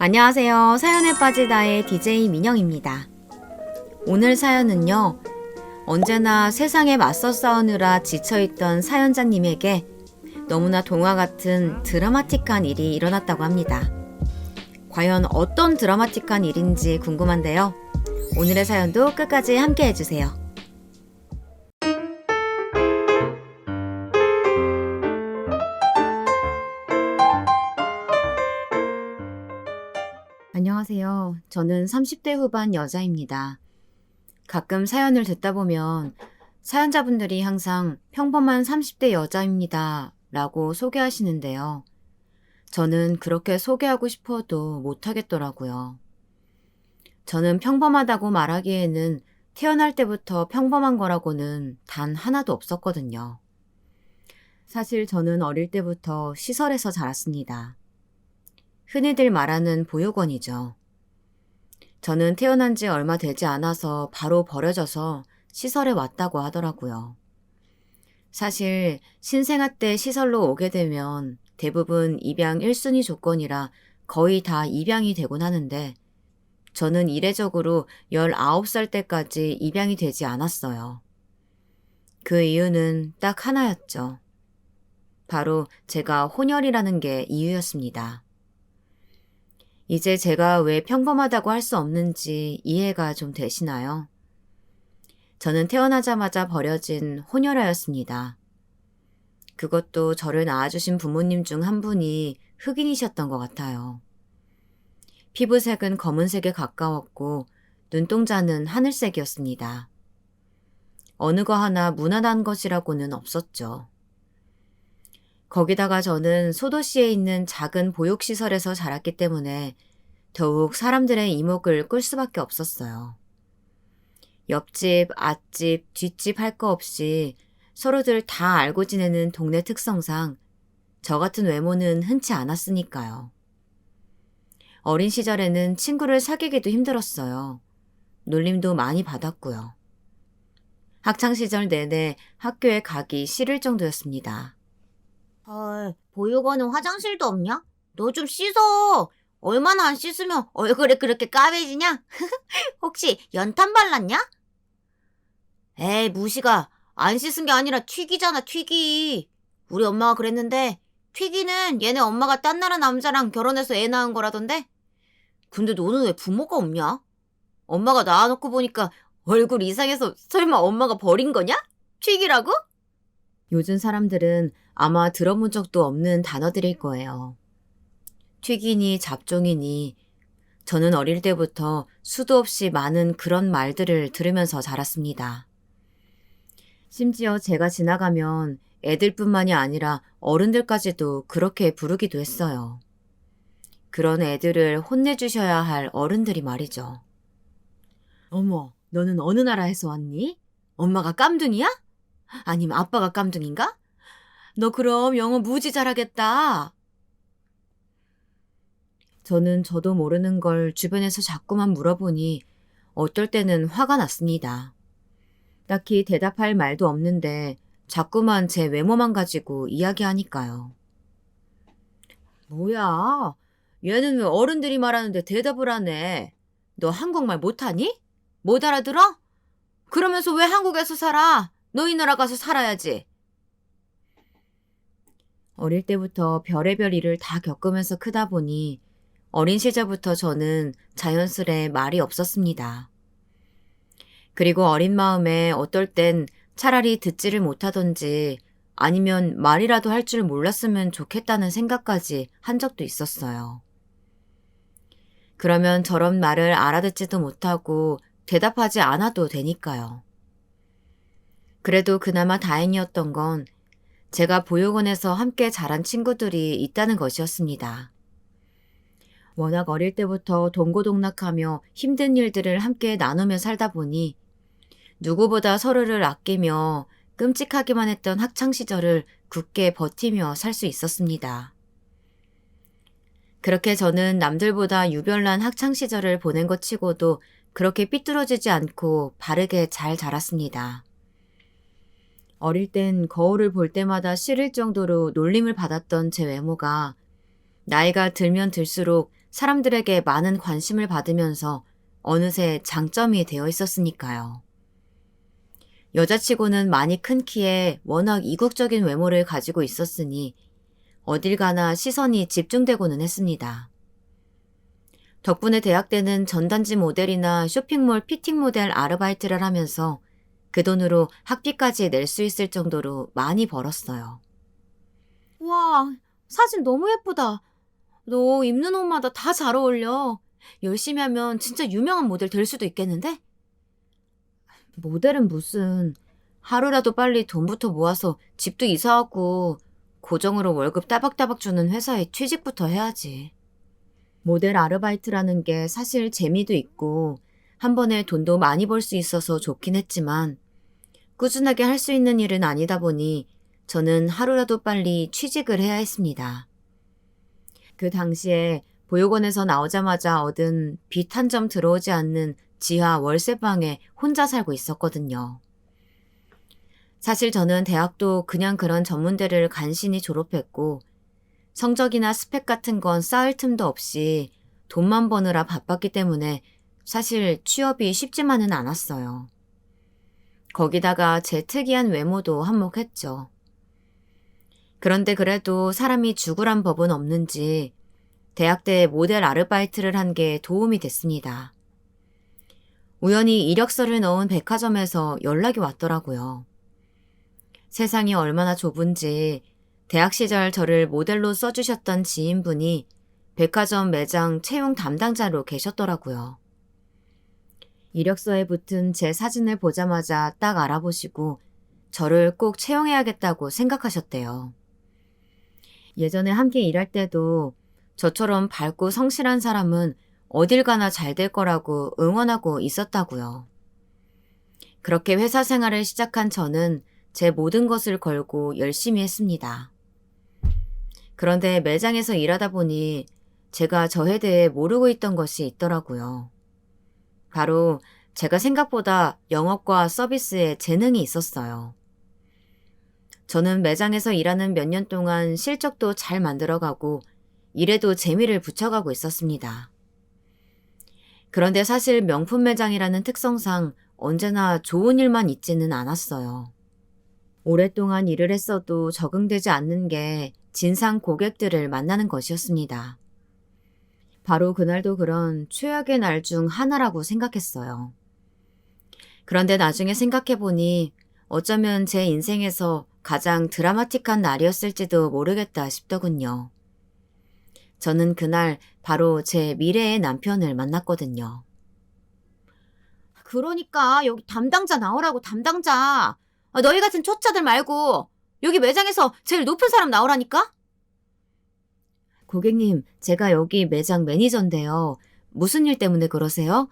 안녕하세요. 사연에 빠지다의 DJ 민영입니다. 오늘 사연은요, 언제나 세상에 맞서 싸우느라 지쳐있던 사연자님에게 너무나 동화 같은 드라마틱한 일이 일어났다고 합니다. 과연 어떤 드라마틱한 일인지 궁금한데요. 오늘의 사연도 끝까지 함께 해주세요. 안녕하세요. 저는 30대 후반 여자입니다. 가끔 사연을 듣다 보면 사연자분들이 항상 평범한 30대 여자입니다 라고 소개하시는데요. 저는 그렇게 소개하고 싶어도 못하겠더라고요. 저는 평범하다고 말하기에는 태어날 때부터 평범한 거라고는 단 하나도 없었거든요. 사실 저는 어릴 때부터 시설에서 자랐습니다. 흔히들 말하는 보육원이죠. 저는 태어난 지 얼마 되지 않아서 바로 버려져서 시설에 왔다고 하더라고요. 사실 신생아 때 시설로 오게 되면 대부분 입양 1순위 조건이라 거의 다 입양이 되곤 하는데 저는 이례적으로 19살 때까지 입양이 되지 않았어요. 그 이유는 딱 하나였죠. 바로 제가 혼혈이라는 게 이유였습니다. 이제 제가 왜 평범하다고 할 수 없는지 이해가 좀 되시나요? 저는 태어나자마자 버려진 혼혈아였습니다. 그것도 저를 낳아주신 부모님 중 한 분이 흑인이셨던 것 같아요. 피부색은 검은색에 가까웠고 눈동자는 하늘색이었습니다. 어느 거 하나 무난한 것이라고는 없었죠. 거기다가 저는 소도시에 있는 작은 보육시설에서 자랐기 때문에 더욱 사람들의 이목을 끌 수밖에 없었어요. 옆집, 앞집, 뒷집 할 거 없이 서로들 다 알고 지내는 동네 특성상 저 같은 외모는 흔치 않았으니까요. 어린 시절에는 친구를 사귀기도 힘들었어요. 놀림도 많이 받았고요. 학창시절 내내 학교에 가기 싫을 정도였습니다. 헐, 보육원은 화장실도 없냐? 너 좀 씻어. 얼마나 안 씻으면 얼굴이 그렇게 까매지냐? 혹시 연탄 발랐냐? 에이, 무시가. 안 씻은 게 아니라 튀기잖아, 튀기. 우리 엄마가 그랬는데 튀기는 얘네 엄마가 딴 나라 남자랑 결혼해서 애 낳은 거라던데? 근데 너는 왜 부모가 없냐? 엄마가 낳아놓고 보니까 얼굴 이상해서 설마 엄마가 버린 거냐? 튀기라고? 요즘 사람들은 아마 들어본 적도 없는 단어들일 거예요. 튀기니 잡종이니 저는 어릴 때부터 수도 없이 많은 그런 말들을 들으면서 자랐습니다. 심지어 제가 지나가면 애들뿐만이 아니라 어른들까지도 그렇게 부르기도 했어요. 그런 애들을 혼내주셔야 할 어른들이 말이죠. 어머, 너는 어느 나라에서 왔니? 엄마가 깜둥이야? 아니면 아빠가 깜둥인가? 너 그럼 영어 무지 잘하겠다. 저는 저도 모르는 걸 주변에서 자꾸만 물어보니 어떨 때는 화가 났습니다. 딱히 대답할 말도 없는데 자꾸만 제 외모만 가지고 이야기하니까요. 뭐야? 얘는 왜 어른들이 말하는데 대답을 하네? 너 한국말 못하니? 못 알아들어? 그러면서 왜 한국에서 살아? 너희 나라 가서 살아야지. 어릴 때부터 별의별 일을 다 겪으면서 크다 보니 어린 시절부터 저는 자연스레 말이 없었습니다. 그리고 어린 마음에 어떨 땐 차라리 듣지를 못하던지 아니면 말이라도 할 줄 몰랐으면 좋겠다는 생각까지 한 적도 있었어요. 그러면 저런 말을 알아듣지도 못하고 대답하지 않아도 되니까요. 그래도 그나마 다행이었던 건 제가 보육원에서 함께 자란 친구들이 있다는 것이었습니다. 워낙 어릴 때부터 동고동락하며 힘든 일들을 함께 나누며 살다 보니 누구보다 서로를 아끼며 끔찍하기만 했던 학창시절을 굳게 버티며 살 수 있었습니다. 그렇게 저는 남들보다 유별난 학창시절을 보낸 것 치고도 그렇게 삐뚤어지지 않고 바르게 잘 자랐습니다. 어릴 땐 거울을 볼 때마다 싫을 정도로 놀림을 받았던 제 외모가 나이가 들면 들수록 사람들에게 많은 관심을 받으면서 어느새 장점이 되어 있었으니까요. 여자치고는 많이 큰 키에 워낙 이국적인 외모를 가지고 있었으니 어딜 가나 시선이 집중되고는 했습니다. 덕분에 대학 때는 전단지 모델이나 쇼핑몰 피팅 모델 아르바이트를 하면서 그 돈으로 학비까지 낼 수 있을 정도로 많이 벌었어요. 와, 사진 너무 예쁘다. 너 입는 옷마다 다 잘 어울려. 열심히 하면 진짜 유명한 모델 될 수도 있겠는데? 모델은 무슨, 하루라도 빨리 돈부터 모아서 집도 이사하고 고정으로 월급 따박따박 주는 회사에 취직부터 해야지. 모델 아르바이트라는 게 사실 재미도 있고 한 번에 돈도 많이 벌 수 있어서 좋긴 했지만 꾸준하게 할 수 있는 일은 아니다 보니 저는 하루라도 빨리 취직을 해야 했습니다. 그 당시에 보육원에서 나오자마자 얻은 빚 한 점 들어오지 않는 지하 월세방에 혼자 살고 있었거든요. 사실 저는 대학도 그냥 그런 전문대를 간신히 졸업했고 성적이나 스펙 같은 건 쌓을 틈도 없이 돈만 버느라 바빴기 때문에 사실 취업이 쉽지만은 않았어요. 거기다가 제 특이한 외모도 한몫했죠. 그런데 그래도 사람이 죽으란 법은 없는지 대학 때 모델 아르바이트를 한 게 도움이 됐습니다. 우연히 이력서를 넣은 백화점에서 연락이 왔더라고요. 세상이 얼마나 좁은지 대학 시절 저를 모델로 써주셨던 지인분이 백화점 매장 채용 담당자로 계셨더라고요. 이력서에 붙은 제 사진을 보자마자 딱 알아보시고 저를 꼭 채용해야겠다고 생각하셨대요. 예전에 함께 일할 때도 저처럼 밝고 성실한 사람은 어딜 가나 잘 될 거라고 응원하고 있었다고요. 그렇게 회사 생활을 시작한 저는 제 모든 것을 걸고 열심히 했습니다. 그런데 매장에서 일하다 보니 제가 저에 대해 모르고 있던 것이 있더라고요. 바로 제가 생각보다 영업과 서비스에 재능이 있었어요. 저는 매장에서 일하는 몇 년 동안 실적도 잘 만들어가고 일에도 재미를 붙여가고 있었습니다. 그런데 사실 명품 매장이라는 특성상 언제나 좋은 일만 있지는 않았어요. 오랫동안 일을 했어도 적응되지 않는 게 진상 고객들을 만나는 것이었습니다. 바로 그날도 그런 최악의 날 중 하나라고 생각했어요. 그런데 나중에 생각해보니 어쩌면 제 인생에서 가장 드라마틱한 날이었을지도 모르겠다 싶더군요. 저는 그날 바로 제 미래의 남편을 만났거든요. 그러니까 여기 담당자 나오라고 담당자. 너희 같은 초짜들 말고 여기 매장에서 제일 높은 사람 나오라니까? 고객님, 제가 여기 매장 매니저인데요. 무슨 일 때문에 그러세요?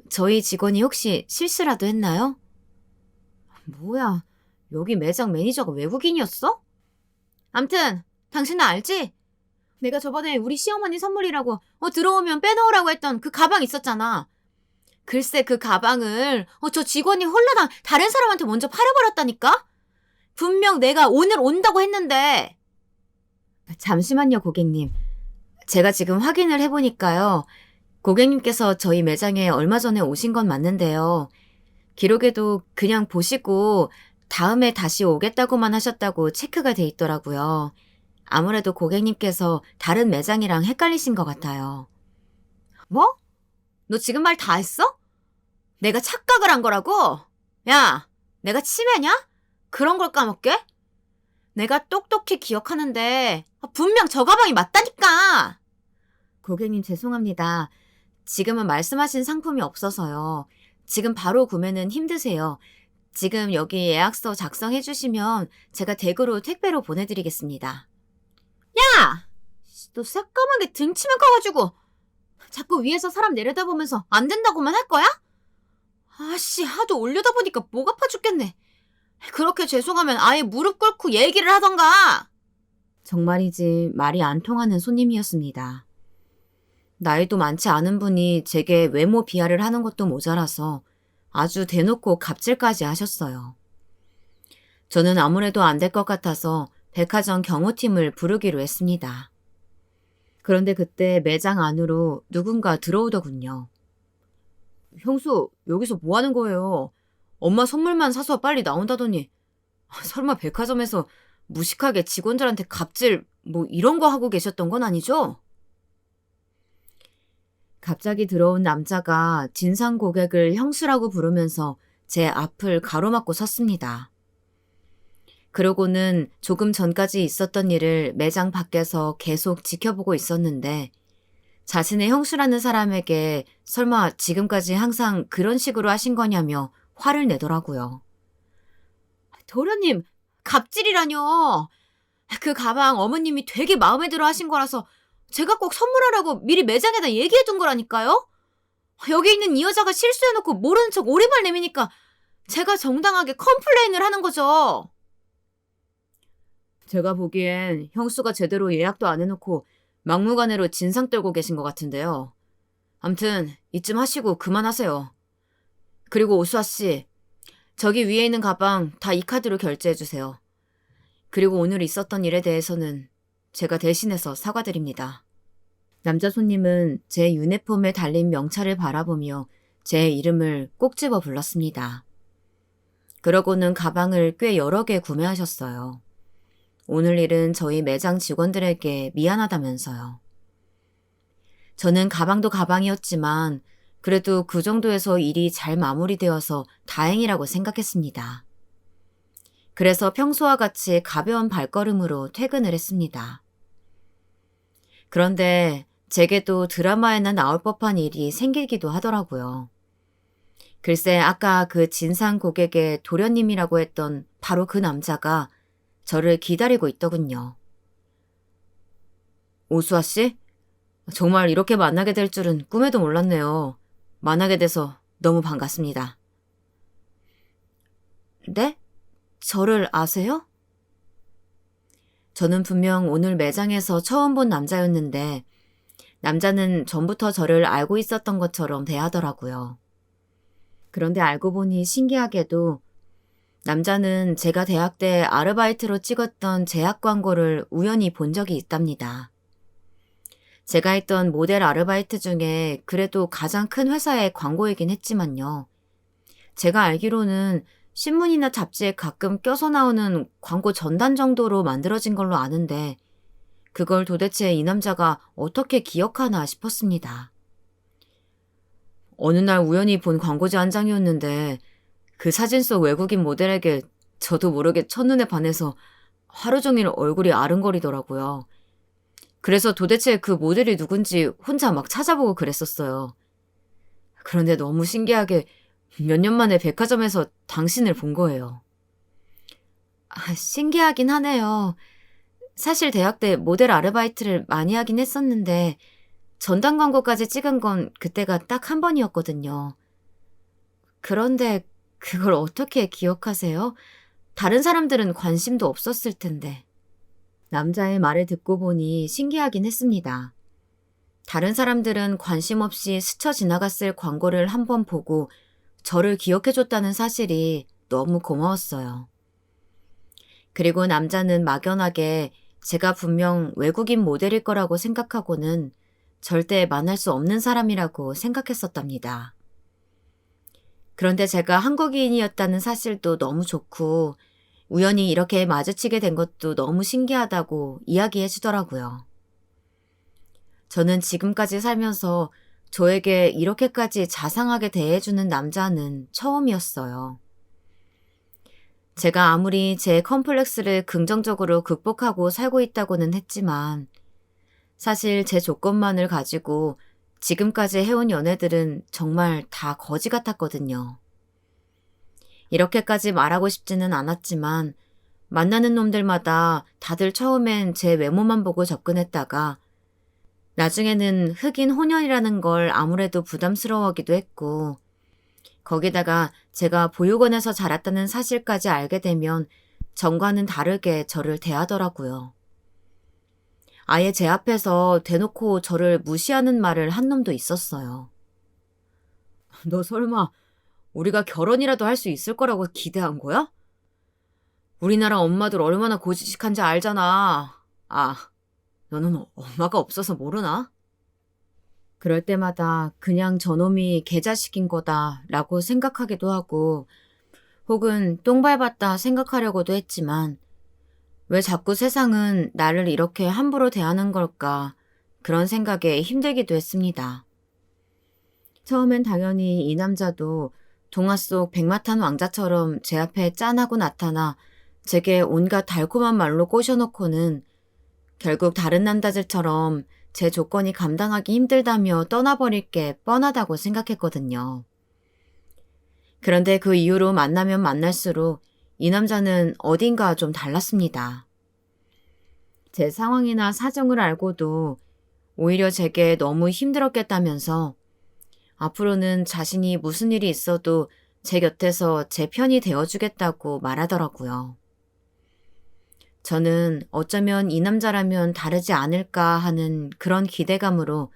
저희 직원이 혹시 실수라도 했나요? 뭐야, 여기 매장 매니저가 외국인이었어? 암튼 당신은 알지? 내가 저번에 우리 시어머니 선물이라고 들어오면 빼놓으라고 했던 그 가방 있었잖아. 글쎄 그 가방을 저 직원이 홀라당 다른 사람한테 먼저 팔아버렸다니까? 분명 내가 오늘 온다고 했는데. 잠시만요, 고객님. 제가 지금 확인을 해보니까요. 고객님께서 저희 매장에 얼마 전에 오신 건 맞는데요. 기록에도 그냥 보시고 다음에 다시 오겠다고만 하셨다고 체크가 돼 있더라고요. 아무래도 고객님께서 다른 매장이랑 헷갈리신 것 같아요. 뭐? 너 지금 말 다 했어? 내가 착각을 한 거라고? 야, 내가 치매냐? 그런 걸 까먹게? 내가 똑똑히 기억하는데 분명 저 가방이 맞다니까. 고객님 죄송합니다. 지금은 말씀하신 상품이 없어서요. 지금 바로 구매는 힘드세요. 지금 여기 예약서 작성해 주시면 제가 댁으로 택배로 보내드리겠습니다. 야! 너 새까맣게 등치면 커가지고 자꾸 위에서 사람 내려다보면서 안 된다고만 할 거야? 아씨, 하도 올려다 보니까 목 아파 죽겠네. 그렇게 죄송하면 아예 무릎 꿇고 얘기를 하던가. 정말이지 말이 안 통하는 손님이었습니다. 나이도 많지 않은 분이 제게 외모 비하를 하는 것도 모자라서 아주 대놓고 갑질까지 하셨어요. 저는 아무래도 안 될 것 같아서 백화점 경호팀을 부르기로 했습니다. 그런데 그때 매장 안으로 누군가 들어오더군요. 형수, 여기서 뭐 하는 거예요? 엄마 선물만 사서 빨리 나온다더니 설마 백화점에서 무식하게 직원들한테 갑질 뭐 이런 거 하고 계셨던 건 아니죠? 갑자기 들어온 남자가 진상 고객을 형수라고 부르면서 제 앞을 가로막고 섰습니다. 그러고는 조금 전까지 있었던 일을 매장 밖에서 계속 지켜보고 있었는데 자신의 형수라는 사람에게 설마 지금까지 항상 그런 식으로 하신 거냐며 화를 내더라고요. 도련님, 갑질이라뇨. 그 가방 어머님이 되게 마음에 들어 하신 거라서 제가 꼭 선물하라고 미리 매장에다 얘기해 둔 거라니까요? 여기 있는 이 여자가 실수해놓고 모르는 척 오리발 내미니까 제가 정당하게 컴플레인을 하는 거죠. 제가 보기엔 형수가 제대로 예약도 안 해놓고 막무가내로 진상 떨고 계신 것 같은데요. 암튼 이쯤 하시고 그만하세요. 그리고 오수아 씨, 저기 위에 있는 가방 다 이 카드로 결제해 주세요. 그리고 오늘 있었던 일에 대해서는 제가 대신해서 사과드립니다. 남자 손님은 제 유니폼에 달린 명찰을 바라보며 제 이름을 꼭 집어 불렀습니다. 그러고는 가방을 꽤 여러 개 구매하셨어요. 오늘 일은 저희 매장 직원들에게 미안하다면서요. 저는 가방도 가방이었지만 그래도 그 정도에서 일이 잘 마무리되어서 다행이라고 생각했습니다. 그래서 평소와 같이 가벼운 발걸음으로 퇴근을 했습니다. 그런데 제게도 드라마에나 나올 법한 일이 생기기도 하더라고요. 글쎄 아까 그 진상 고객의 도련님이라고 했던 바로 그 남자가 저를 기다리고 있더군요. 오수아 씨? 정말 이렇게 만나게 될 줄은 꿈에도 몰랐네요. 만나게 돼서 너무 반갑습니다. 네? 저를 아세요? 저는 분명 오늘 매장에서 처음 본 남자였는데 남자는 전부터 저를 알고 있었던 것처럼 대하더라고요. 그런데 알고 보니 신기하게도 남자는 제가 대학 때 아르바이트로 찍었던 제약 광고를 우연히 본 적이 있답니다. 제가 했던 모델 아르바이트 중에 그래도 가장 큰 회사의 광고이긴 했지만요. 제가 알기로는 신문이나 잡지에 가끔 껴서 나오는 광고 전단 정도로 만들어진 걸로 아는데 그걸 도대체 이 남자가 어떻게 기억하나 싶었습니다. 어느 날 우연히 본 광고지 한 장이었는데 그 사진 속 외국인 모델에게 저도 모르게 첫눈에 반해서 하루 종일 얼굴이 아른거리더라고요. 그래서 도대체 그 모델이 누군지 혼자 막 찾아보고 그랬었어요. 그런데 너무 신기하게 몇 년 만에 백화점에서 당신을 본 거예요. 신기하긴 하네요. 사실 대학 때 모델 아르바이트를 많이 하긴 했었는데 전단 광고까지 찍은 건 그때가 딱 한 번이었거든요. 그런데 그걸 어떻게 기억하세요? 다른 사람들은 관심도 없었을 텐데. 남자의 말을 듣고 보니 신기하긴 했습니다. 다른 사람들은 관심 없이 스쳐 지나갔을 광고를 한 번 보고 저를 기억해줬다는 사실이 너무 고마웠어요. 그리고 남자는 막연하게 제가 분명 외국인 모델일 거라고 생각하고는 절대 만날 수 없는 사람이라고 생각했었답니다. 그런데 제가 한국인이었다는 사실도 너무 좋고 우연히 이렇게 마주치게 된 것도 너무 신기하다고 이야기해 주더라고요. 저는 지금까지 살면서 저에게 이렇게까지 자상하게 대해주는 남자는 처음이었어요. 제가 아무리 제 컴플렉스를 긍정적으로 극복하고 살고 있다고는 했지만 사실 제 조건만을 가지고 지금까지 해온 연애들은 정말 다 거지 같았거든요. 이렇게까지 말하고 싶지는 않았지만 만나는 놈들마다 다들 처음엔 제 외모만 보고 접근했다가 나중에는 흑인 혼혈이라는 걸 아무래도 부담스러워하기도 했고 거기다가 제가 보육원에서 자랐다는 사실까지 알게 되면 전과는 다르게 저를 대하더라고요. 아예 제 앞에서 대놓고 저를 무시하는 말을 한 놈도 있었어요. 너 설마 우리가 결혼이라도 할 수 있을 거라고 기대한 거야? 우리나라 엄마들 얼마나 고지식한지 알잖아. 아, 너는 엄마가 없어서 모르나? 그럴 때마다 그냥 저놈이 개자식인 거다라고 생각하기도 하고 혹은 똥 밟았다 생각하려고도 했지만 왜 자꾸 세상은 나를 이렇게 함부로 대하는 걸까 그런 생각에 힘들기도 했습니다. 처음엔 당연히 이 남자도 동화 속 백마탄 왕자처럼 제 앞에 짠하고 나타나 제게 온갖 달콤한 말로 꼬셔놓고는 결국 다른 남자들처럼 제 조건이 감당하기 힘들다며 떠나버릴 게 뻔하다고 생각했거든요. 그런데 그 이후로 만나면 만날수록 이 남자는 어딘가 좀 달랐습니다. 제 상황이나 사정을 알고도 오히려 제게 너무 힘들었겠다면서 앞으로는 자신이 무슨 일이 있어도 제 곁에서 제 편이 되어주겠다고 말하더라고요. 저는 어쩌면 이 남자라면 다르지 않을까 하는 그런 기대감으로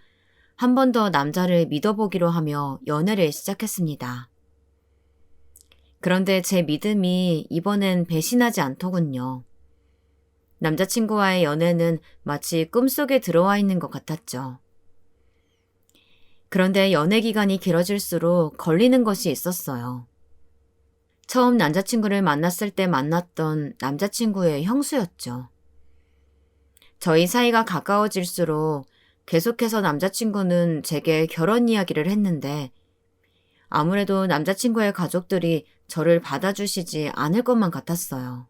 한 번 더 남자를 믿어보기로 하며 연애를 시작했습니다. 그런데 제 믿음이 이번엔 배신하지 않더군요. 남자친구와의 연애는 마치 꿈속에 들어와 있는 것 같았죠. 그런데 연애 기간이 길어질수록 걸리는 것이 있었어요. 처음 남자친구를 만났을 때 만났던 남자친구의 형수였죠. 저희 사이가 가까워질수록 계속해서 남자친구는 제게 결혼 이야기를 했는데 아무래도 남자친구의 가족들이 저를 받아주시지 않을 것만 같았어요.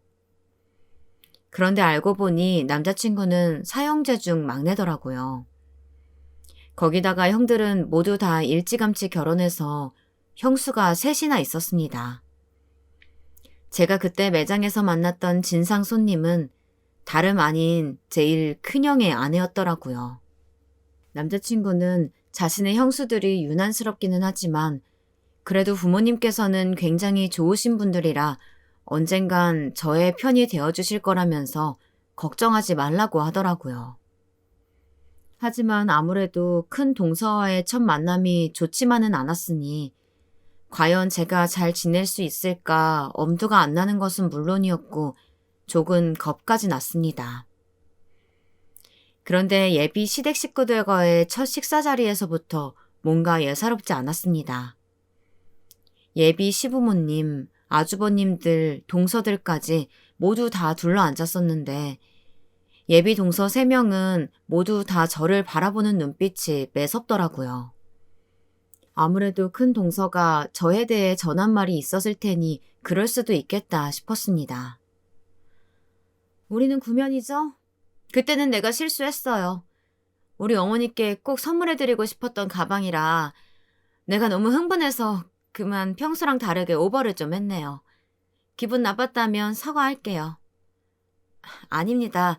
그런데 알고 보니 남자친구는 사형제 중 막내더라고요. 거기다가 형들은 모두 다 일찌감치 결혼해서 형수가 셋이나 있었습니다. 제가 그때 매장에서 만났던 진상 손님은 다름 아닌 제일 큰형의 아내였더라고요. 남자친구는 자신의 형수들이 유난스럽기는 하지만 그래도 부모님께서는 굉장히 좋으신 분들이라 언젠간 저의 편이 되어주실 거라면서 걱정하지 말라고 하더라고요. 하지만 아무래도 큰 동서와의 첫 만남이 좋지만은 않았으니 과연 제가 잘 지낼 수 있을까 엄두가 안 나는 것은 물론이었고 조금 겁까지 났습니다. 그런데 예비 시댁 식구들과의 첫 식사 자리에서부터 뭔가 예사롭지 않았습니다. 예비 시부모님, 아주버님들, 동서들까지 모두 다 둘러앉았었는데 예비 동서 3명은 모두 다 저를 바라보는 눈빛이 매섭더라고요. 아무래도 큰 동서가 저에 대해 전한 말이 있었을 테니 그럴 수도 있겠다 싶었습니다. 우리는 구면이죠? 그때는 내가 실수했어요. 우리 어머니께 꼭 선물해드리고 싶었던 가방이라 내가 너무 흥분해서 그만 평소랑 다르게 오버를 좀 했네요. 기분 나빴다면 사과할게요. 아닙니다.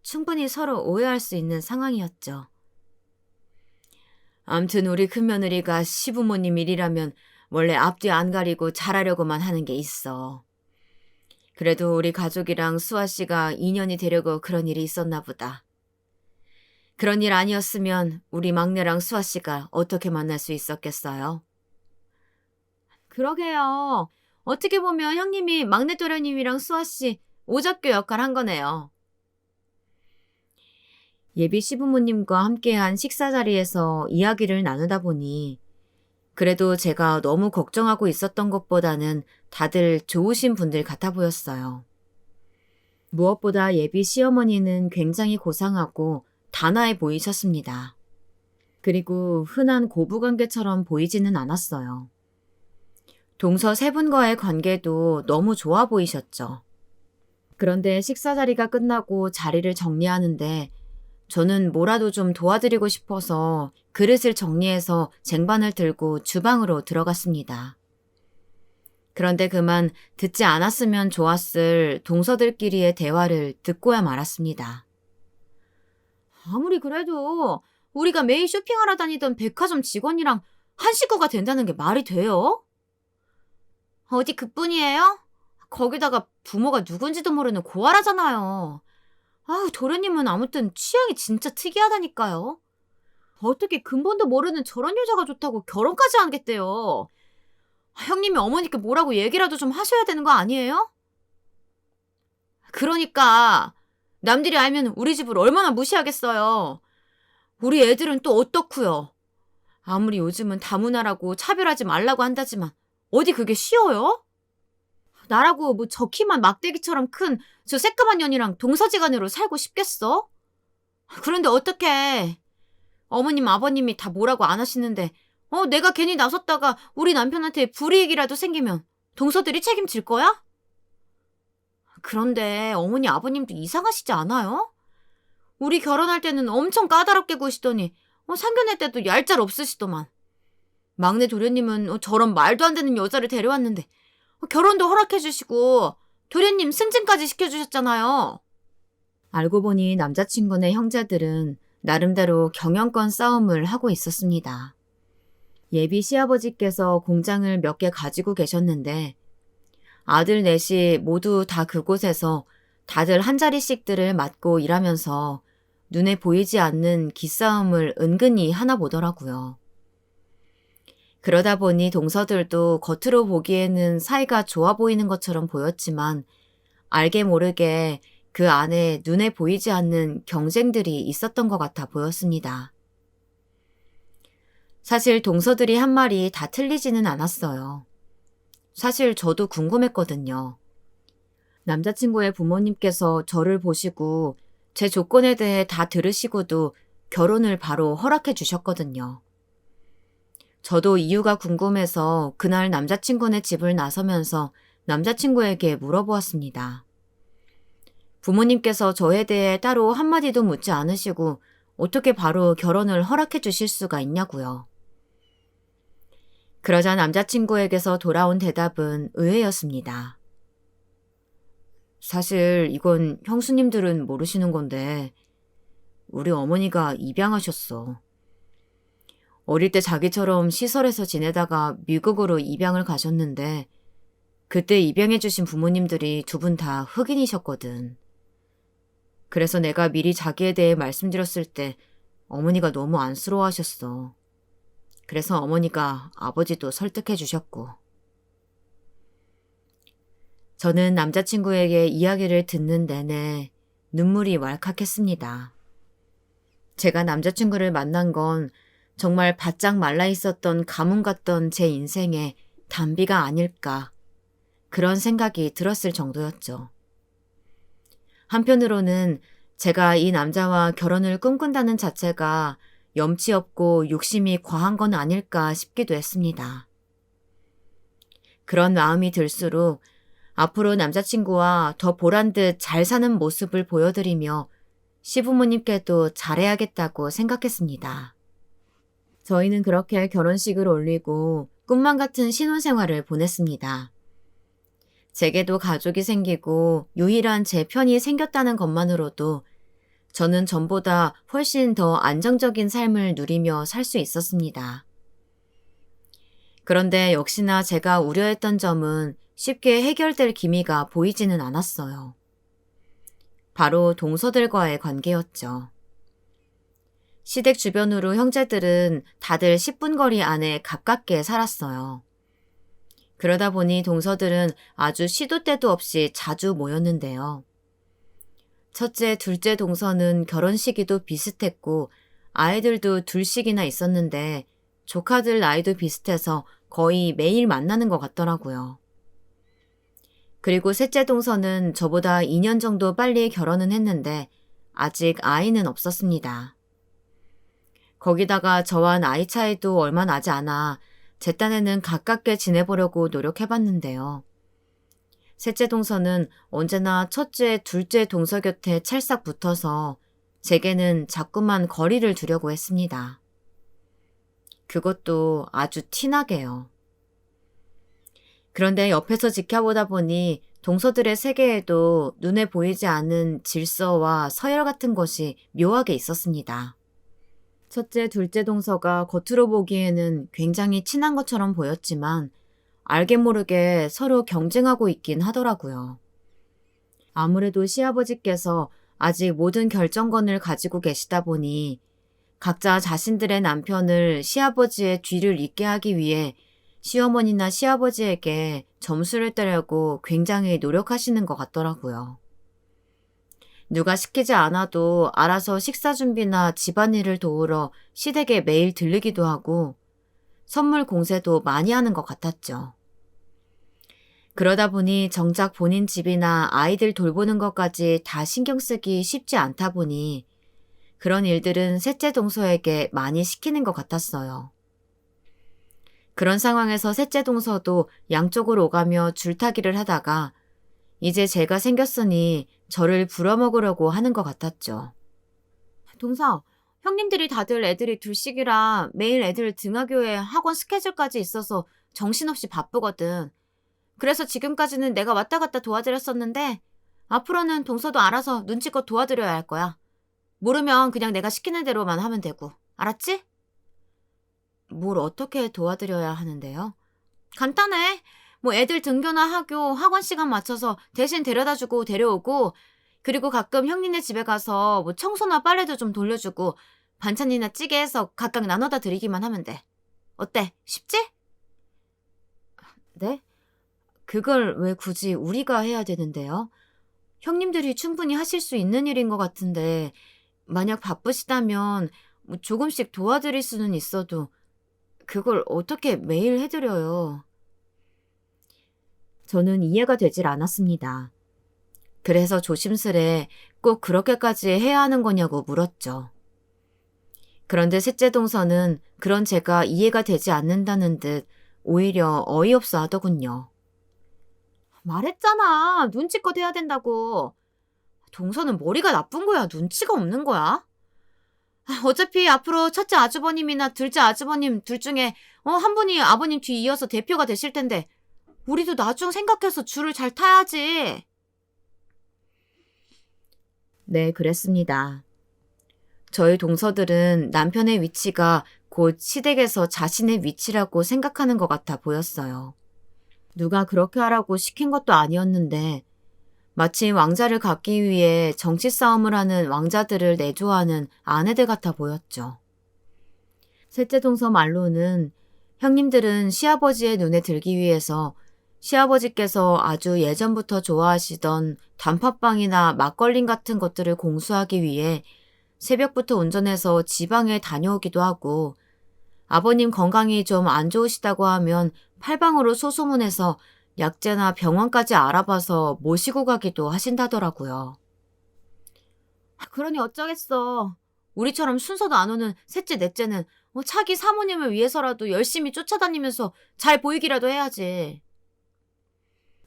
충분히 서로 오해할 수 있는 상황이었죠. 암튼 우리 큰며느리가 시부모님 일이라면 원래 앞뒤 안 가리고 잘하려고만 하는 게 있어. 그래도 우리 가족이랑 수아 씨가 인연이 되려고 그런 일이 있었나 보다. 그런 일 아니었으면 우리 막내랑 수아 씨가 어떻게 만날 수 있었겠어요? 그러게요. 어떻게 보면 형님이 막내 도련님이랑 수아 씨 오작교 역할 한 거네요. 예비 시부모님과 함께한 식사 자리에서 이야기를 나누다 보니 그래도 제가 너무 걱정하고 있었던 것보다는 다들 좋으신 분들 같아 보였어요. 무엇보다 예비 시어머니는 굉장히 고상하고 단아해 보이셨습니다. 그리고 흔한 고부관계처럼 보이지는 않았어요. 동서 3분과의 관계도 너무 좋아 보이셨죠. 그런데 식사 자리가 끝나고 자리를 정리하는데 저는 뭐라도 좀 도와드리고 싶어서 그릇을 정리해서 쟁반을 들고 주방으로 들어갔습니다. 그런데 그만 듣지 않았으면 좋았을 동서들끼리의 대화를 듣고야 말았습니다. 아무리 그래도 우리가 매일 쇼핑하러 다니던 백화점 직원이랑 한 식구가 된다는 게 말이 돼요? 어디 그뿐이에요? 거기다가 부모가 누군지도 모르는 고아라잖아요. 아우, 도련님은 아무튼 취향이 진짜 특이하다니까요. 어떻게 근본도 모르는 저런 여자가 좋다고 결혼까지 하겠대요. 형님이 어머니께 뭐라고 얘기라도 좀 하셔야 되는 거 아니에요? 그러니까 남들이 알면 우리 집을 얼마나 무시하겠어요. 우리 애들은 또 어떻고요? 아무리 요즘은 다문화라고 차별하지 말라고 한다지만 어디 그게 쉬워요? 나라고 뭐 저 키만 막대기처럼 큰 저 새까만 년이랑 동서지간으로 살고 싶겠어? 그런데 어떡해. 어머님 아버님이 다 뭐라고 안 하시는데 내가 괜히 나섰다가 우리 남편한테 불이익이라도 생기면 동서들이 책임질 거야? 그런데 어머니 아버님도 이상하시지 않아요? 우리 결혼할 때는 엄청 까다롭게 구시더니 상견례 때도 얄짤 없으시더만. 막내 도련님은 저런 말도 안 되는 여자를 데려왔는데 결혼도 허락해 주시고 도련님 승진까지 시켜주셨잖아요. 알고 보니 남자친구네 형제들은 나름대로 경영권 싸움을 하고 있었습니다. 예비 시아버지께서 공장을 몇 개 가지고 계셨는데 아들 넷이 모두 다 그곳에서 다들 한 자리씩들을 맡고 일하면서 눈에 보이지 않는 기싸움을 은근히 하나 보더라고요. 그러다 보니 동서들도 겉으로 보기에는 사이가 좋아 보이는 것처럼 보였지만 알게 모르게 그 안에 눈에 보이지 않는 경쟁들이 있었던 것 같아 보였습니다. 사실 동서들이 한 말이 다 틀리지는 않았어요. 사실 저도 궁금했거든요. 남자친구의 부모님께서 저를 보시고 제 조건에 대해 다 들으시고도 결혼을 바로 허락해 주셨거든요. 저도 이유가 궁금해서 그날 남자친구네 집을 나서면서 남자친구에게 물어보았습니다. 부모님께서 저에 대해 따로 한마디도 묻지 않으시고 어떻게 바로 결혼을 허락해 주실 수가 있냐고요. 그러자 남자친구에게서 돌아온 대답은 의외였습니다. 사실 이건 형수님들은 모르시는 건데 우리 어머니가 입양하셨어. 어릴 때 자기처럼 시설에서 지내다가 미국으로 입양을 가셨는데 그때 입양해 주신 부모님들이 두 분 다 흑인이셨거든. 그래서 내가 미리 자기에 대해 말씀드렸을 때 어머니가 너무 안쓰러워하셨어. 그래서 어머니가 아버지도 설득해 주셨고. 저는 남자친구에게 이야기를 듣는 내내 눈물이 왈칵했습니다. 제가 남자친구를 만난 건 정말 바짝 말라 있었던 가뭄 같던 제 인생의 단비가 아닐까 그런 생각이 들었을 정도였죠. 한편으로는 제가 이 남자와 결혼을 꿈꾼다는 자체가 염치 없고 욕심이 과한 건 아닐까 싶기도 했습니다. 그런 마음이 들수록 앞으로 남자친구와 더 보란듯 잘 사는 모습을 보여드리며 시부모님께도 잘해야겠다고 생각했습니다. 저희는 그렇게 결혼식을 올리고 꿈만 같은 신혼생활을 보냈습니다. 제게도 가족이 생기고 유일한 제 편이 생겼다는 것만으로도 저는 전보다 훨씬 더 안정적인 삶을 누리며 살 수 있었습니다. 그런데 역시나 제가 우려했던 점은 쉽게 해결될 기미가 보이지는 않았어요. 바로 동서들과의 관계였죠. 시댁 주변으로 형제들은 다들 10분 거리 안에 가깝게 살았어요. 그러다 보니 동서들은 아주 시도 때도 없이 자주 모였는데요. 첫째, 둘째 동서는 결혼 시기도 비슷했고 아이들도 둘씩이나 있었는데 조카들 나이도 비슷해서 거의 매일 만나는 것 같더라고요. 그리고 셋째 동서는 저보다 2년 정도 빨리 결혼은 했는데 아직 아이는 없었습니다. 거기다가 저와 나이 차이도 얼마 나지 않아 제 딴에는 가깝게 지내보려고 노력해봤는데요. 셋째 동서는 언제나 첫째, 둘째 동서 곁에 찰싹 붙어서 제게는 자꾸만 거리를 두려고 했습니다. 그것도 아주 티나게요. 그런데 옆에서 지켜보다 보니 동서들의 세계에도 눈에 보이지 않는 질서와 서열 같은 것이 묘하게 있었습니다. 첫째, 둘째 동서가 겉으로 보기에는 굉장히 친한 것처럼 보였지만 알게 모르게 서로 경쟁하고 있긴 하더라고요. 아무래도 시아버지께서 아직 모든 결정권을 가지고 계시다 보니 각자 자신들의 남편을 시아버지의 뒤를 잇게 하기 위해 시어머니나 시아버지에게 점수를 따려고 굉장히 노력하시는 것 같더라고요. 누가 시키지 않아도 알아서 식사 준비나 집안일을 도우러 시댁에 매일 들르기도 하고 선물 공세도 많이 하는 것 같았죠. 그러다 보니 정작 본인 집이나 아이들 돌보는 것까지 다 신경 쓰기 쉽지 않다 보니 그런 일들은 셋째 동서에게 많이 시키는 것 같았어요. 그런 상황에서 셋째 동서도 양쪽으로 오가며 줄타기를 하다가 이제 제가 생겼으니 저를 부려먹으려고 하는 것 같았죠. 동서, 형님들이 다들 애들이 둘씩이라 매일 애들 등하교에 학원 스케줄까지 있어서 정신없이 바쁘거든. 그래서 지금까지는 내가 왔다 갔다 도와드렸었는데 앞으로는 동서도 알아서 눈치껏 도와드려야 할 거야. 모르면 그냥 내가 시키는 대로만 하면 되고. 알았지? 뭘 어떻게 도와드려야 하는데요? 간단해. 뭐 애들 등교나 학원 시간 맞춰서 대신 데려다주고 데려오고 그리고 가끔 형님네 집에 가서 뭐 청소나 빨래도 좀 돌려주고 반찬이나 찌개 해서 각각 나눠다 드리기만 하면 돼. 어때? 쉽지? 네? 그걸 왜 굳이 우리가 해야 되는데요? 형님들이 충분히 하실 수 있는 일인 것 같은데 만약 바쁘시다면 뭐 조금씩 도와드릴 수는 있어도 그걸 어떻게 매일 해드려요? 저는 이해가 되질 않았습니다. 그래서 조심스레 꼭 그렇게까지 해야 하는 거냐고 물었죠. 그런데 셋째 동서는 그런 제가 이해가 되지 않는다는 듯 오히려 어이없어 하더군요. 말했잖아. 눈치껏 해야 된다고. 동서는 머리가 나쁜 거야? 눈치가 없는 거야? 어차피 앞으로 첫째 아주버님이나 둘째 아주버님 둘 중에 한 분이 아버님 뒤 이어서 대표가 되실 텐데 우리도 나중 생각해서 줄을 잘 타야지. 네, 그랬습니다. 저희 동서들은 남편의 위치가 곧 시댁에서 자신의 위치라고 생각하는 것 같아 보였어요. 누가 그렇게 하라고 시킨 것도 아니었는데 마침 왕자를 갖기 위해 정치 싸움을 하는 왕자들을 내조하는 아내들 같아 보였죠. 셋째 동서 말로는 형님들은 시아버지의 눈에 들기 위해서 시아버지께서 아주 예전부터 좋아하시던 단팥빵이나 막걸림 같은 것들을 공수하기 위해 새벽부터 운전해서 지방에 다녀오기도 하고 아버님 건강이 좀 안 좋으시다고 하면 팔방으로 소소문해서 약재나 병원까지 알아봐서 모시고 가기도 하신다더라고요. 그러니 어쩌겠어. 우리처럼 순서도 안 오는 셋째, 넷째는 차기 사모님을 위해서라도 열심히 쫓아다니면서 잘 보이기라도 해야지.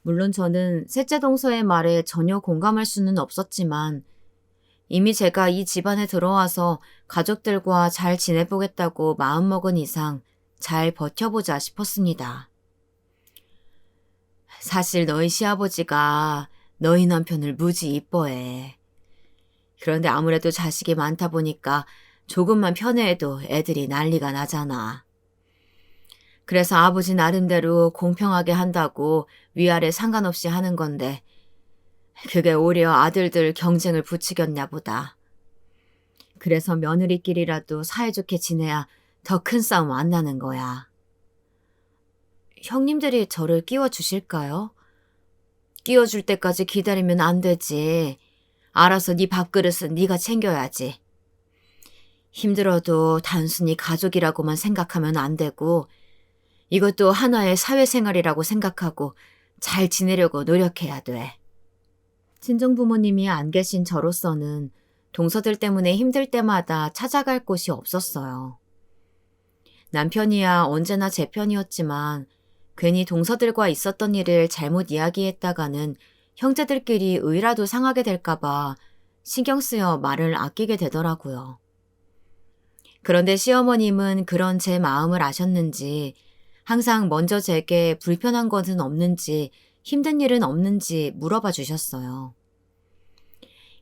물론 저는 셋째 동서의 말에 전혀 공감할 수는 없었지만 이미 제가 이 집안에 들어와서 가족들과 잘 지내보겠다고 마음먹은 이상 잘 버텨보자 싶었습니다. 사실 너희 시아버지가 너희 남편을 무지 이뻐해. 그런데 아무래도 자식이 많다 보니까 조금만 편애해도 애들이 난리가 나잖아. 그래서 아버지 나름대로 공평하게 한다고 위아래 상관없이 하는 건데 그게 오히려 아들들 경쟁을 부추겼냐 보다. 그래서 며느리끼리라도 사이좋게 지내야 더 큰 싸움 안 나는 거야. 형님들이 저를 끼워주실까요? 끼워줄 때까지 기다리면 안 되지. 알아서 네 밥그릇은 네가 챙겨야지. 힘들어도 단순히 가족이라고만 생각하면 안 되고 이것도 하나의 사회생활이라고 생각하고 잘 지내려고 노력해야 돼. 친정부모님이 안 계신 저로서는 동서들 때문에 힘들 때마다 찾아갈 곳이 없었어요. 남편이야 언제나 제 편이었지만 괜히 동서들과 있었던 일을 잘못 이야기했다가는 형제들끼리 의라도 상하게 될까봐 신경 쓰여 말을 아끼게 되더라고요. 그런데 시어머님은 그런 제 마음을 아셨는지 항상 먼저 제게 불편한 것은 없는지 힘든 일은 없는지 물어봐 주셨어요.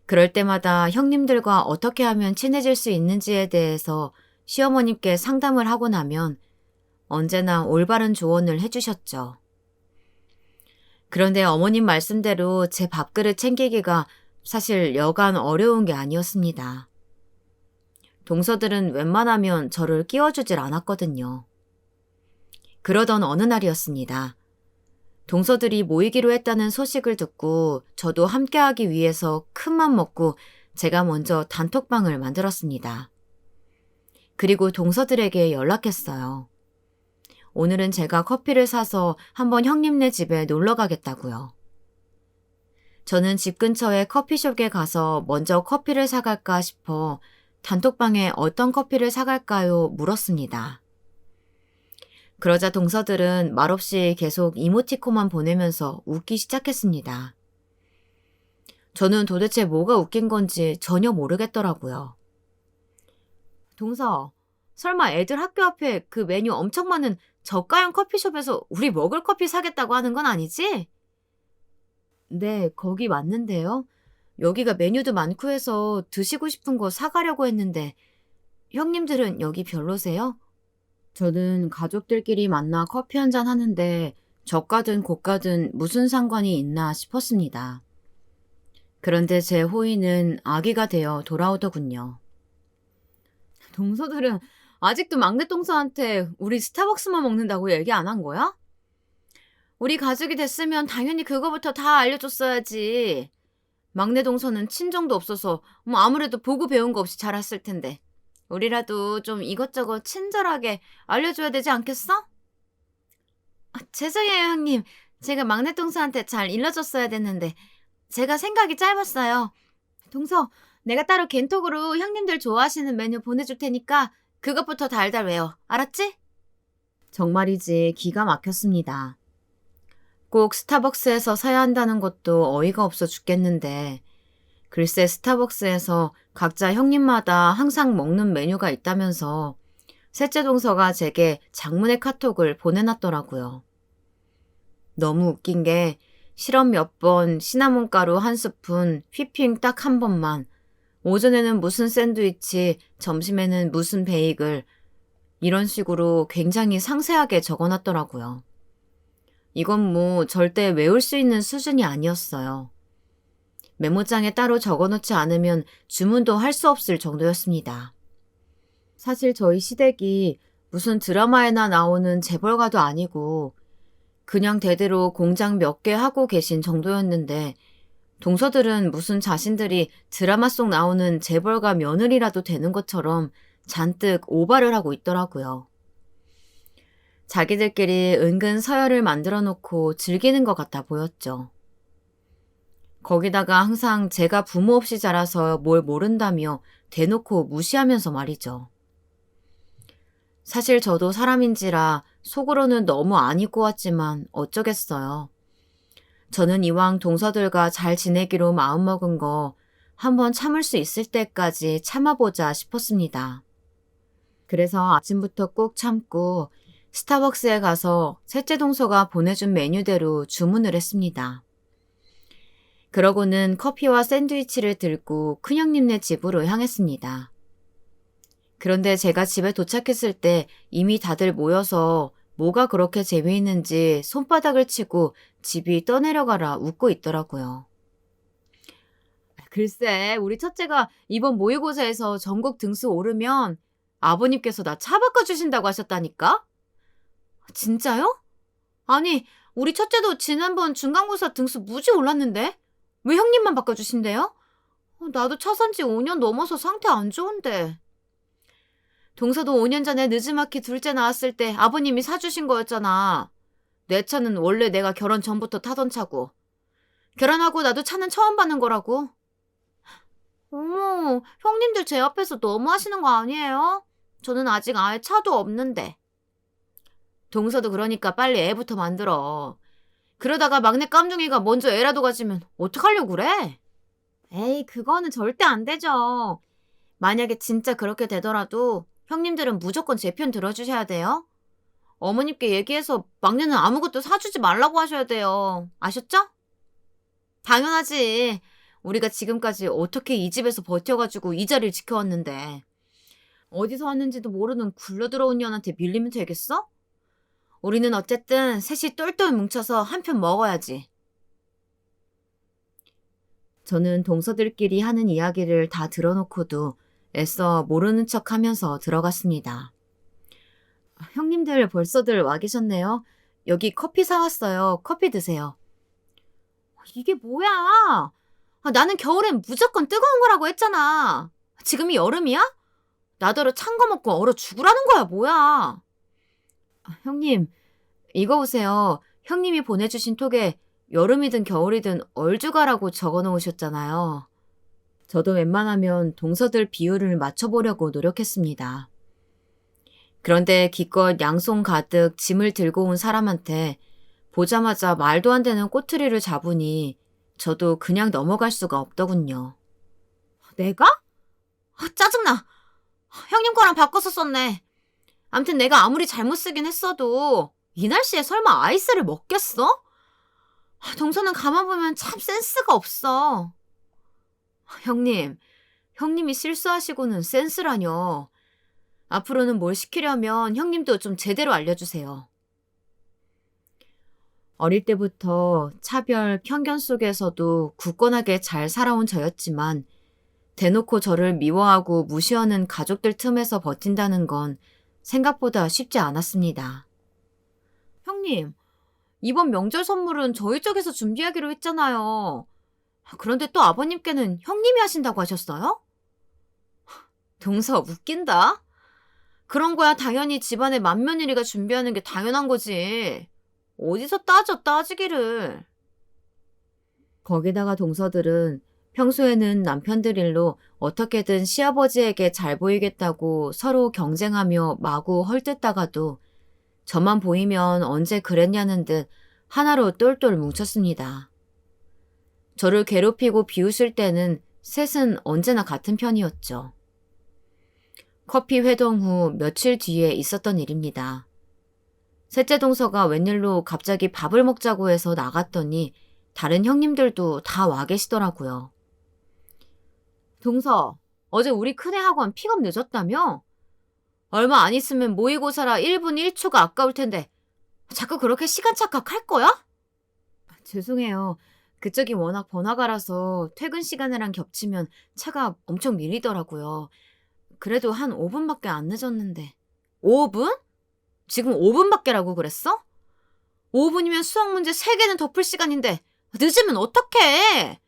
그럴 때마다 형님들과 어떻게 하면 친해질 수 있는지에 대해서 시어머님께 상담을 하고 나면 언제나 올바른 조언을 해주셨죠. 그런데 어머님 말씀대로 제 밥그릇 챙기기가 사실 여간 어려운 게 아니었습니다. 동서들은 웬만하면 저를 끼워주질 않았거든요. 그러던 어느 날이었습니다. 동서들이 모이기로 했다는 소식을 듣고 저도 함께하기 위해서 큰맘 먹고 제가 먼저 단톡방을 만들었습니다. 그리고 동서들에게 연락했어요. 오늘은 제가 커피를 사서 한번 형님네 집에 놀러 가겠다고요. 저는 집 근처에 커피숍에 가서 먼저 커피를 사갈까 싶어 단톡방에 어떤 커피를 사갈까요? 물었습니다. 그러자 동서들은 말없이 계속 이모티콘만 보내면서 웃기 시작했습니다. 저는 도대체 뭐가 웃긴 건지 전혀 모르겠더라고요. 동서, 설마 애들 학교 앞에 그 메뉴 엄청 많은 저가형 커피숍에서 우리 먹을 커피 사겠다고 하는 건 아니지? 네, 거기 맞는데요. 여기가 메뉴도 많고 해서 드시고 싶은 거 사가려고 했는데 형님들은 여기 별로세요? 저는 가족들끼리 만나 커피 한잔 하는데 저가든 고가든 무슨 상관이 있나 싶었습니다. 그런데 제 호의는 아기가 되어 돌아오더군요. 동서들은 아직도 막내 동서한테 우리 스타벅스만 먹는다고 얘기 안 한 거야? 우리 가족이 됐으면 당연히 그거부터 다 알려줬어야지. 막내 동서는 친정도 없어서 뭐 아무래도 보고 배운 거 없이 자랐을 텐데. 우리라도 좀 이것저것 친절하게 알려줘야 되지 않겠어? 죄송해요, 형님. 제가 막내 동서한테 잘 일러줬어야 됐는데 제가 생각이 짧았어요. 동서, 내가 따로 겐톡으로 형님들 좋아하시는 메뉴 보내줄 테니까 그것부터 달달 외워. 알았지? 정말이지 기가 막혔습니다. 꼭 스타벅스에서 사야 한다는 것도 어이가 없어 죽겠는데 글쎄 스타벅스에서 각자 형님마다 항상 먹는 메뉴가 있다면서 셋째 동서가 제게 장문의 카톡을 보내놨더라고요. 너무 웃긴 게 시럽 몇 번, 시나몬 가루 한 스푼, 휘핑 딱 한 번만, 오전에는 무슨 샌드위치, 점심에는 무슨 베이글, 이런 식으로 굉장히 상세하게 적어놨더라고요. 이건 뭐 절대 외울 수 있는 수준이 아니었어요. 메모장에 따로 적어놓지 않으면 주문도 할 수 없을 정도였습니다. 사실 저희 시댁이 무슨 드라마에나 나오는 재벌가도 아니고 그냥 대대로 공장 몇 개 하고 계신 정도였는데 동서들은 무슨 자신들이 드라마 속 나오는 재벌가 며느리라도 되는 것처럼 잔뜩 오바를 하고 있더라고요. 자기들끼리 은근 서열을 만들어 놓고 즐기는 것 같아 보였죠. 거기다가 항상 제가 부모 없이 자라서 뭘 모른다며 대놓고 무시하면서 말이죠. 사실 저도 사람인지라 속으로는 너무 안 잊고 왔지만 어쩌겠어요. 저는 이왕 동서들과 잘 지내기로 마음먹은 거 한번 참을 수 있을 때까지 참아보자 싶었습니다. 그래서 아침부터 꾹 참고 스타벅스에 가서 셋째 동서가 보내준 메뉴대로 주문을 했습니다. 그러고는 커피와 샌드위치를 들고 큰형님네 집으로 향했습니다. 그런데 제가 집에 도착했을 때 이미 다들 모여서 뭐가 그렇게 재미있는지 손바닥을 치고 집이 떠내려가라 웃고 있더라고요. 글쎄, 우리 첫째가 이번 모의고사에서 전국 등수 오르면 아버님께서 나 차 바꿔주신다고 하셨다니까? 진짜요? 아니, 우리 첫째도 지난번 중간고사 등수 무지 올랐는데? 왜 형님만 바꿔주신대요? 나도 차 산 지 5년 넘어서 상태 안 좋은데. 동서도 5년 전에 느즈마키 둘째 나왔을 때 아버님이 사주신 거였잖아. 내 차는 원래 내가 결혼 전부터 타던 차고. 결혼하고 나도 차는 처음 받는 거라고. 어머, 형님들 제 앞에서 너무 하시는 거 아니에요? 저는 아직 아예 차도 없는데. 동서도 그러니까 빨리 애부터 만들어. 그러다가 막내 깜둥이가 먼저 애라도 가지면 어떡하려고 그래? 에이, 그거는 절대 안 되죠. 만약에 진짜 그렇게 되더라도 형님들은 무조건 제 편 들어주셔야 돼요. 어머님께 얘기해서 막내는 아무것도 사주지 말라고 하셔야 돼요. 아셨죠? 당연하지. 우리가 지금까지 어떻게 이 집에서 버텨가지고 이 자리를 지켜왔는데 어디서 왔는지도 모르는 굴러들어온 년한테 밀리면 되겠어? 우리는 어쨌든 셋이 똘똘 뭉쳐서 한 편 먹어야지. 저는 동서들끼리 하는 이야기를 다 들어놓고도 애써 모르는 척하면서 들어갔습니다. 형님들 벌써들 와 계셨네요. 여기 커피 사왔어요. 커피 드세요. 이게 뭐야? 나는 겨울엔 무조건 뜨거운 거라고 했잖아. 지금이 여름이야? 나더러 찬 거 먹고 얼어 죽으라는 거야, 뭐야? 형님, 이거 보세요. 형님이 보내주신 톡에 여름이든 겨울이든 얼죽아라고 적어 놓으셨잖아요. 저도 웬만하면 동서들 비율을 맞춰보려고 노력했습니다. 그런데 기껏 양손 가득 짐을 들고 온 사람한테 보자마자 말도 안 되는 꼬투리를 잡으니 저도 그냥 넘어갈 수가 없더군요. 내가? 짜증나. 형님 거랑 바꿔서 썼네. 암튼 내가 아무리 잘못 쓰긴 했어도 이 날씨에 설마 아이스를 먹겠어? 동서는 가만 보면 참 센스가 없어. 형님이 실수하시고는 센스라뇨. 앞으로는 뭘 시키려면 형님도 좀 제대로 알려주세요. 어릴 때부터 차별, 편견 속에서도 굳건하게 잘 살아온 저였지만 대놓고 저를 미워하고 무시하는 가족들 틈에서 버틴다는 건 생각보다 쉽지 않았습니다. 형님, 이번 명절 선물은 저희 쪽에서 준비하기로 했잖아요. 그런데 또 아버님께는 형님이 하신다고 하셨어요? 동서 웃긴다. 그런 거야 당연히 집안의 맏며느리가 준비하는 게 당연한 거지. 어디서 따지기를. 거기다가 동서들은 평소에는 남편들 일로 어떻게든 시아버지에게 잘 보이겠다고 서로 경쟁하며 마구 헐뜯다가도 저만 보이면 언제 그랬냐는 듯 하나로 똘똘 뭉쳤습니다. 저를 괴롭히고 비웃을 때는 셋은 언제나 같은 편이었죠. 커피 회동 후 며칠 뒤에 있었던 일입니다. 셋째 동서가 웬일로 갑자기 밥을 먹자고 해서 나갔더니 다른 형님들도 다 와 계시더라고요. 동서, 어제 우리 큰애 학원 픽업 늦었다며? 얼마 안 있으면 모의고사라 1분 1초가 아까울 텐데 자꾸 그렇게 시간 착각할 거야? 죄송해요. 그쪽이 워낙 번화가라서 퇴근 시간이랑 겹치면 차가 엄청 밀리더라고요. 그래도 한 5분밖에 안 늦었는데. 5분? 지금 5분밖에라고 그랬어? 5분이면 수학 문제 3개는 더 풀 시간인데 늦으면 어떡해?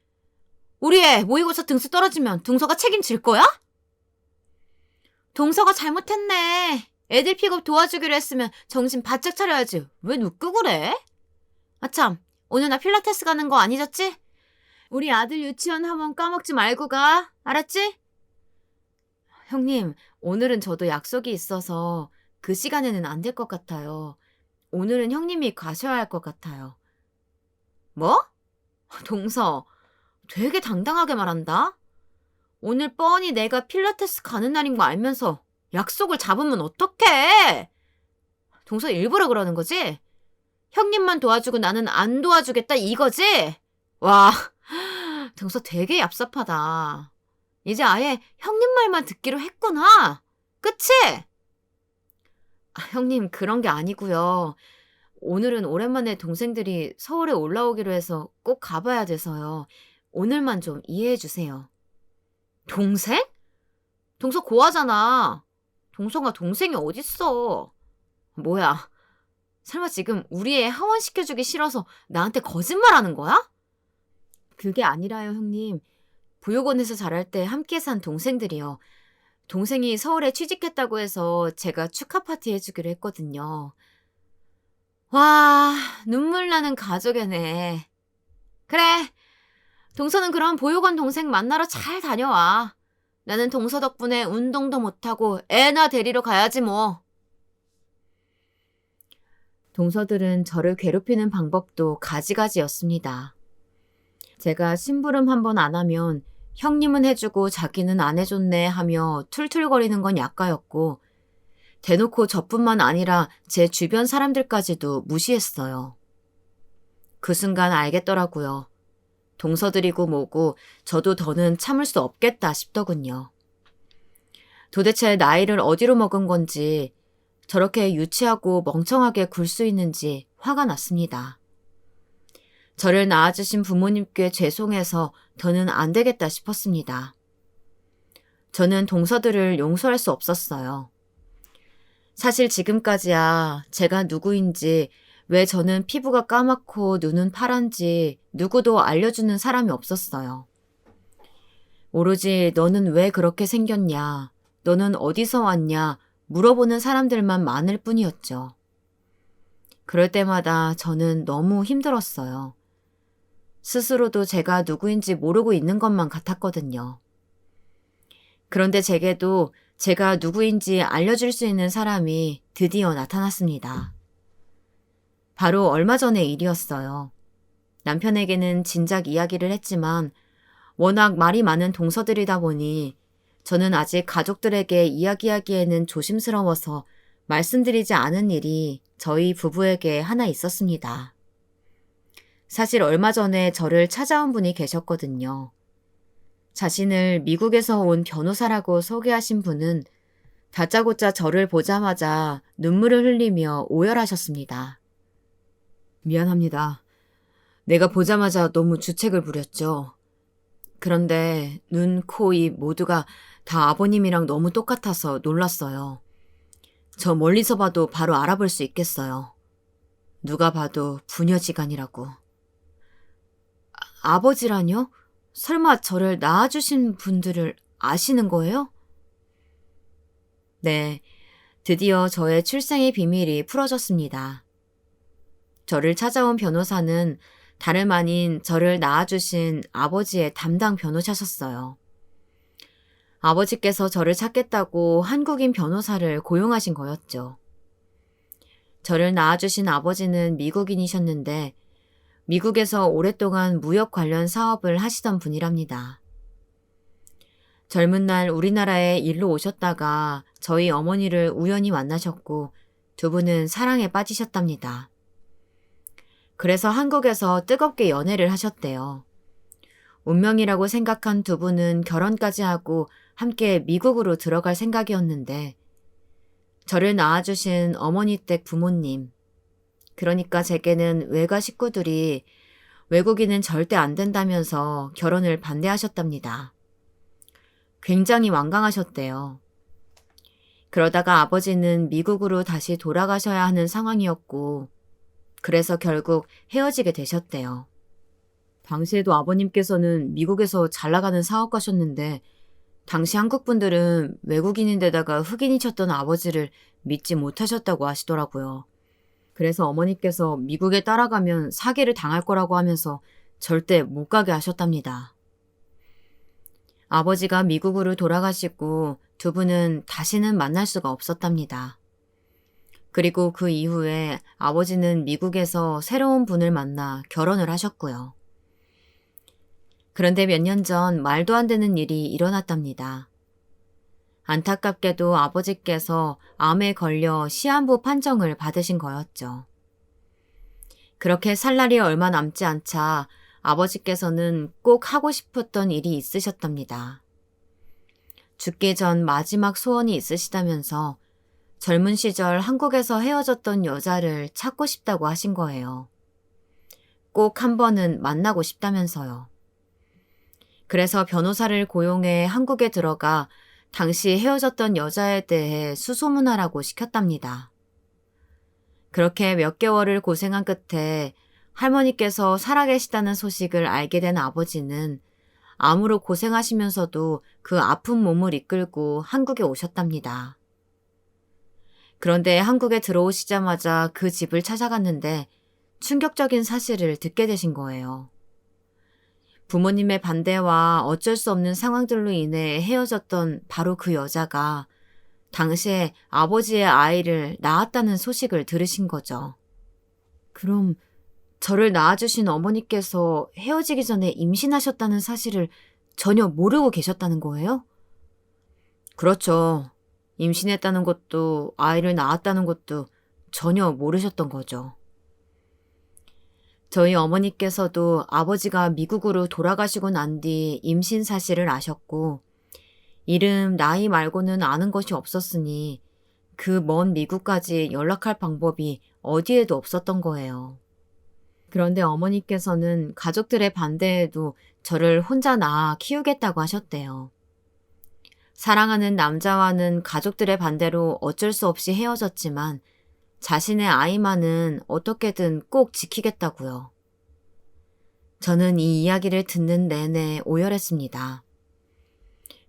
우리 애 모의고사 등수 떨어지면 동서가 책임질 거야? 동서가 잘못했네. 애들 픽업 도와주기로 했으면 정신 바짝 차려야지. 왜 눕고 그래? 아참, 오늘 나 필라테스 가는 거 안 잊었지? 우리 아들 유치원 학원 까먹지 말고 가. 알았지? 형님, 오늘은 저도 약속이 있어서 그 시간에는 안 될 것 같아요. 오늘은 형님이 가셔야 할 것 같아요. 뭐? 동서, 되게 당당하게 말한다. 오늘 뻔히 내가 필라테스 가는 날인 거 알면서 약속을 잡으면 어떡해? 동서 일부러 그러는 거지? 형님만 도와주고 나는 안 도와주겠다 이거지? 와, 동서 되게 얍삽하다. 이제 아예 형님 말만 듣기로 했구나. 그치? 형님, 그런 게 아니고요. 오늘은 오랜만에 동생들이 서울에 올라오기로 해서 꼭 가봐야 돼서요. 오늘만 좀 이해해 주세요. 동생? 동서 고하잖아. 동서가 동생이 어딨어. 뭐야, 설마 지금 우리 애 하원시켜주기 싫어서 나한테 거짓말하는 거야? 그게 아니라요, 형님. 보육원에서 자랄 때 함께 산 동생들이요. 동생이 서울에 취직했다고 해서 제가 축하 파티 해주기로 했거든요. 와, 눈물 나는 가족이네. 그래, 동서는 그럼 보육원 동생 만나러 잘 다녀와. 나는 동서 덕분에 운동도 못하고 애나 데리러 가야지 뭐. 동서들은 저를 괴롭히는 방법도 가지가지였습니다. 제가 심부름 한 번 안 하면 형님은 해주고 자기는 안 해줬네 하며 툴툴거리는 건 약가였고 대놓고 저뿐만 아니라 제 주변 사람들까지도 무시했어요. 그 순간 알겠더라고요. 동서들이고 뭐고 저도 더는 참을 수 없겠다 싶더군요. 도대체 나이를 어디로 먹은 건지 저렇게 유치하고 멍청하게 굴 수 있는지 화가 났습니다. 저를 낳아주신 부모님께 죄송해서 더는 안 되겠다 싶었습니다. 저는 동서들을 용서할 수 없었어요. 사실 지금까지야 제가 누구인지 왜 저는 피부가 까맣고 눈은 파란지 누구도 알려주는 사람이 없었어요. 오로지 너는 왜 그렇게 생겼냐, 너는 어디서 왔냐 물어보는 사람들만 많을 뿐이었죠. 그럴 때마다 저는 너무 힘들었어요. 스스로도 제가 누구인지 모르고 있는 것만 같았거든요. 그런데 제게도 제가 누구인지 알려줄 수 있는 사람이 드디어 나타났습니다. 바로 얼마 전의 일이었어요. 남편에게는 진작 이야기를 했지만 워낙 말이 많은 동서들이다 보니 저는 아직 가족들에게 이야기하기에는 조심스러워서 말씀드리지 않은 일이 저희 부부에게 하나 있었습니다. 사실 얼마 전에 저를 찾아온 분이 계셨거든요. 자신을 미국에서 온 변호사라고 소개하신 분은 다짜고짜 저를 보자마자 눈물을 흘리며 오열하셨습니다. 미안합니다. 내가 보자마자 너무 주책을 부렸죠. 그런데 눈, 코, 입 모두가 다 아버님이랑 너무 똑같아서 놀랐어요. 저 멀리서 봐도 바로 알아볼 수 있겠어요. 누가 봐도 부녀지간이라고. 아버지라뇨? 설마 저를 낳아주신 분들을 아시는 거예요? 네, 드디어 저의 출생의 비밀이 풀어졌습니다. 저를 찾아온 변호사는 다름 아닌 저를 낳아주신 아버지의 담당 변호사셨어요. 아버지께서 저를 찾겠다고 한국인 변호사를 고용하신 거였죠. 저를 낳아주신 아버지는 미국인이셨는데 미국에서 오랫동안 무역 관련 사업을 하시던 분이랍니다. 젊은 날 우리나라에 일로 오셨다가 저희 어머니를 우연히 만나셨고 두 분은 사랑에 빠지셨답니다. 그래서 한국에서 뜨겁게 연애를 하셨대요. 운명이라고 생각한 두 분은 결혼까지 하고 함께 미국으로 들어갈 생각이었는데 저를 낳아주신 어머니 댁 부모님, 그러니까 제게는 외가 식구들이 외국인은 절대 안 된다면서 결혼을 반대하셨답니다. 굉장히 완강하셨대요. 그러다가 아버지는 미국으로 다시 돌아가셔야 하는 상황이었고 그래서 결국 헤어지게 되셨대요. 당시에도 아버님께서는 미국에서 잘 나가는 사업가셨는데 당시 한국 분들은 외국인인데다가 흑인이셨던 아버지를 믿지 못하셨다고 하시더라고요. 그래서 어머니께서 미국에 따라가면 사기를 당할 거라고 하면서 절대 못 가게 하셨답니다. 아버지가 미국으로 돌아가시고 두 분은 다시는 만날 수가 없었답니다. 그리고 그 이후에 아버지는 미국에서 새로운 분을 만나 결혼을 하셨고요. 그런데 몇 년 전 말도 안 되는 일이 일어났답니다. 안타깝게도 아버지께서 암에 걸려 시한부 판정을 받으신 거였죠. 그렇게 살 날이 얼마 남지 않자 아버지께서는 꼭 하고 싶었던 일이 있으셨답니다. 죽기 전 마지막 소원이 있으시다면서 젊은 시절 한국에서 헤어졌던 여자를 찾고 싶다고 하신 거예요. 꼭 한 번은 만나고 싶다면서요. 그래서 변호사를 고용해 한국에 들어가 당시 헤어졌던 여자에 대해 수소문하라고 시켰답니다. 그렇게 몇 개월을 고생한 끝에 할머니께서 살아계시다는 소식을 알게 된 아버지는 암으로 고생하시면서도 그 아픈 몸을 이끌고 한국에 오셨답니다. 그런데 한국에 들어오시자마자 그 집을 찾아갔는데 충격적인 사실을 듣게 되신 거예요. 부모님의 반대와 어쩔 수 없는 상황들로 인해 헤어졌던 바로 그 여자가 당시에 아버지의 아이를 낳았다는 소식을 들으신 거죠. 그럼 저를 낳아주신 어머니께서 헤어지기 전에 임신하셨다는 사실을 전혀 모르고 계셨다는 거예요? 그렇죠. 임신했다는 것도 아이를 낳았다는 것도 전혀 모르셨던 거죠. 저희 어머니께서도 아버지가 미국으로 돌아가시고 난 뒤 임신 사실을 아셨고 이름, 나이 말고는 아는 것이 없었으니 그 먼 미국까지 연락할 방법이 어디에도 없었던 거예요. 그런데 어머니께서는 가족들의 반대에도 저를 혼자 낳아 키우겠다고 하셨대요. 사랑하는 남자와는 가족들의 반대로 어쩔 수 없이 헤어졌지만 자신의 아이만은 어떻게든 꼭 지키겠다고요. 저는 이 이야기를 듣는 내내 오열했습니다.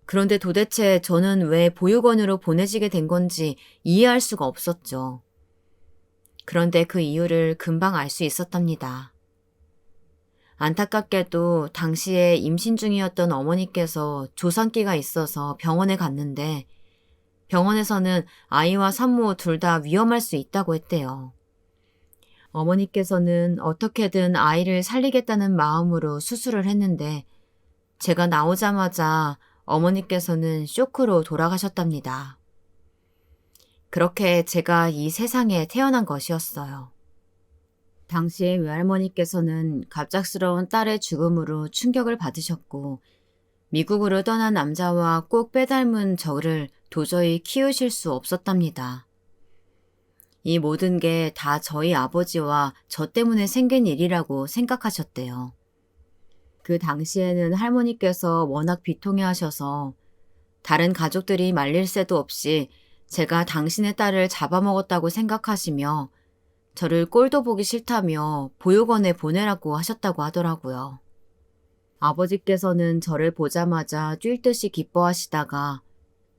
그런데 도대체 저는 왜 보육원으로 보내지게 된 건지 이해할 수가 없었죠. 그런데 그 이유를 금방 알 수 있었답니다. 안타깝게도 당시에 임신 중이었던 어머니께서 조산기가 있어서 병원에 갔는데 병원에서는 아이와 산모 둘 다 위험할 수 있다고 했대요. 어머니께서는 어떻게든 아이를 살리겠다는 마음으로 수술을 했는데 제가 나오자마자 어머니께서는 쇼크로 돌아가셨답니다. 그렇게 제가 이 세상에 태어난 것이었어요. 당시에 외할머니께서는 갑작스러운 딸의 죽음으로 충격을 받으셨고 미국으로 떠난 남자와 꼭 빼닮은 저를 도저히 키우실 수 없었답니다. 이 모든 게 다 저희 아버지와 저 때문에 생긴 일이라고 생각하셨대요. 그 당시에는 할머니께서 워낙 비통해 하셔서 다른 가족들이 말릴 새도 없이 제가 당신의 딸을 잡아먹었다고 생각하시며 저를 꼴도 보기 싫다며 보육원에 보내라고 하셨다고 하더라고요. 아버지께서는 저를 보자마자 뛸 듯이 기뻐하시다가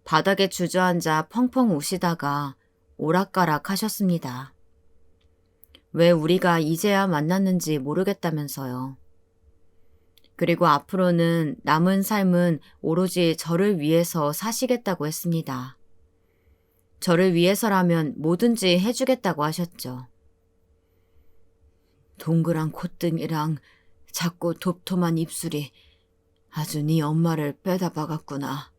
바닥에 주저앉아 펑펑 우시다가 오락가락 하셨습니다. 왜 우리가 이제야 만났는지 모르겠다면서요. 그리고 앞으로는 남은 삶은 오로지 저를 위해서 사시겠다고 했습니다. 저를 위해서라면 뭐든지 해주겠다고 하셨죠. 동그란 콧등이랑 작고 톱톱한 입술이 아주 네 엄마를 빼다 박았구나.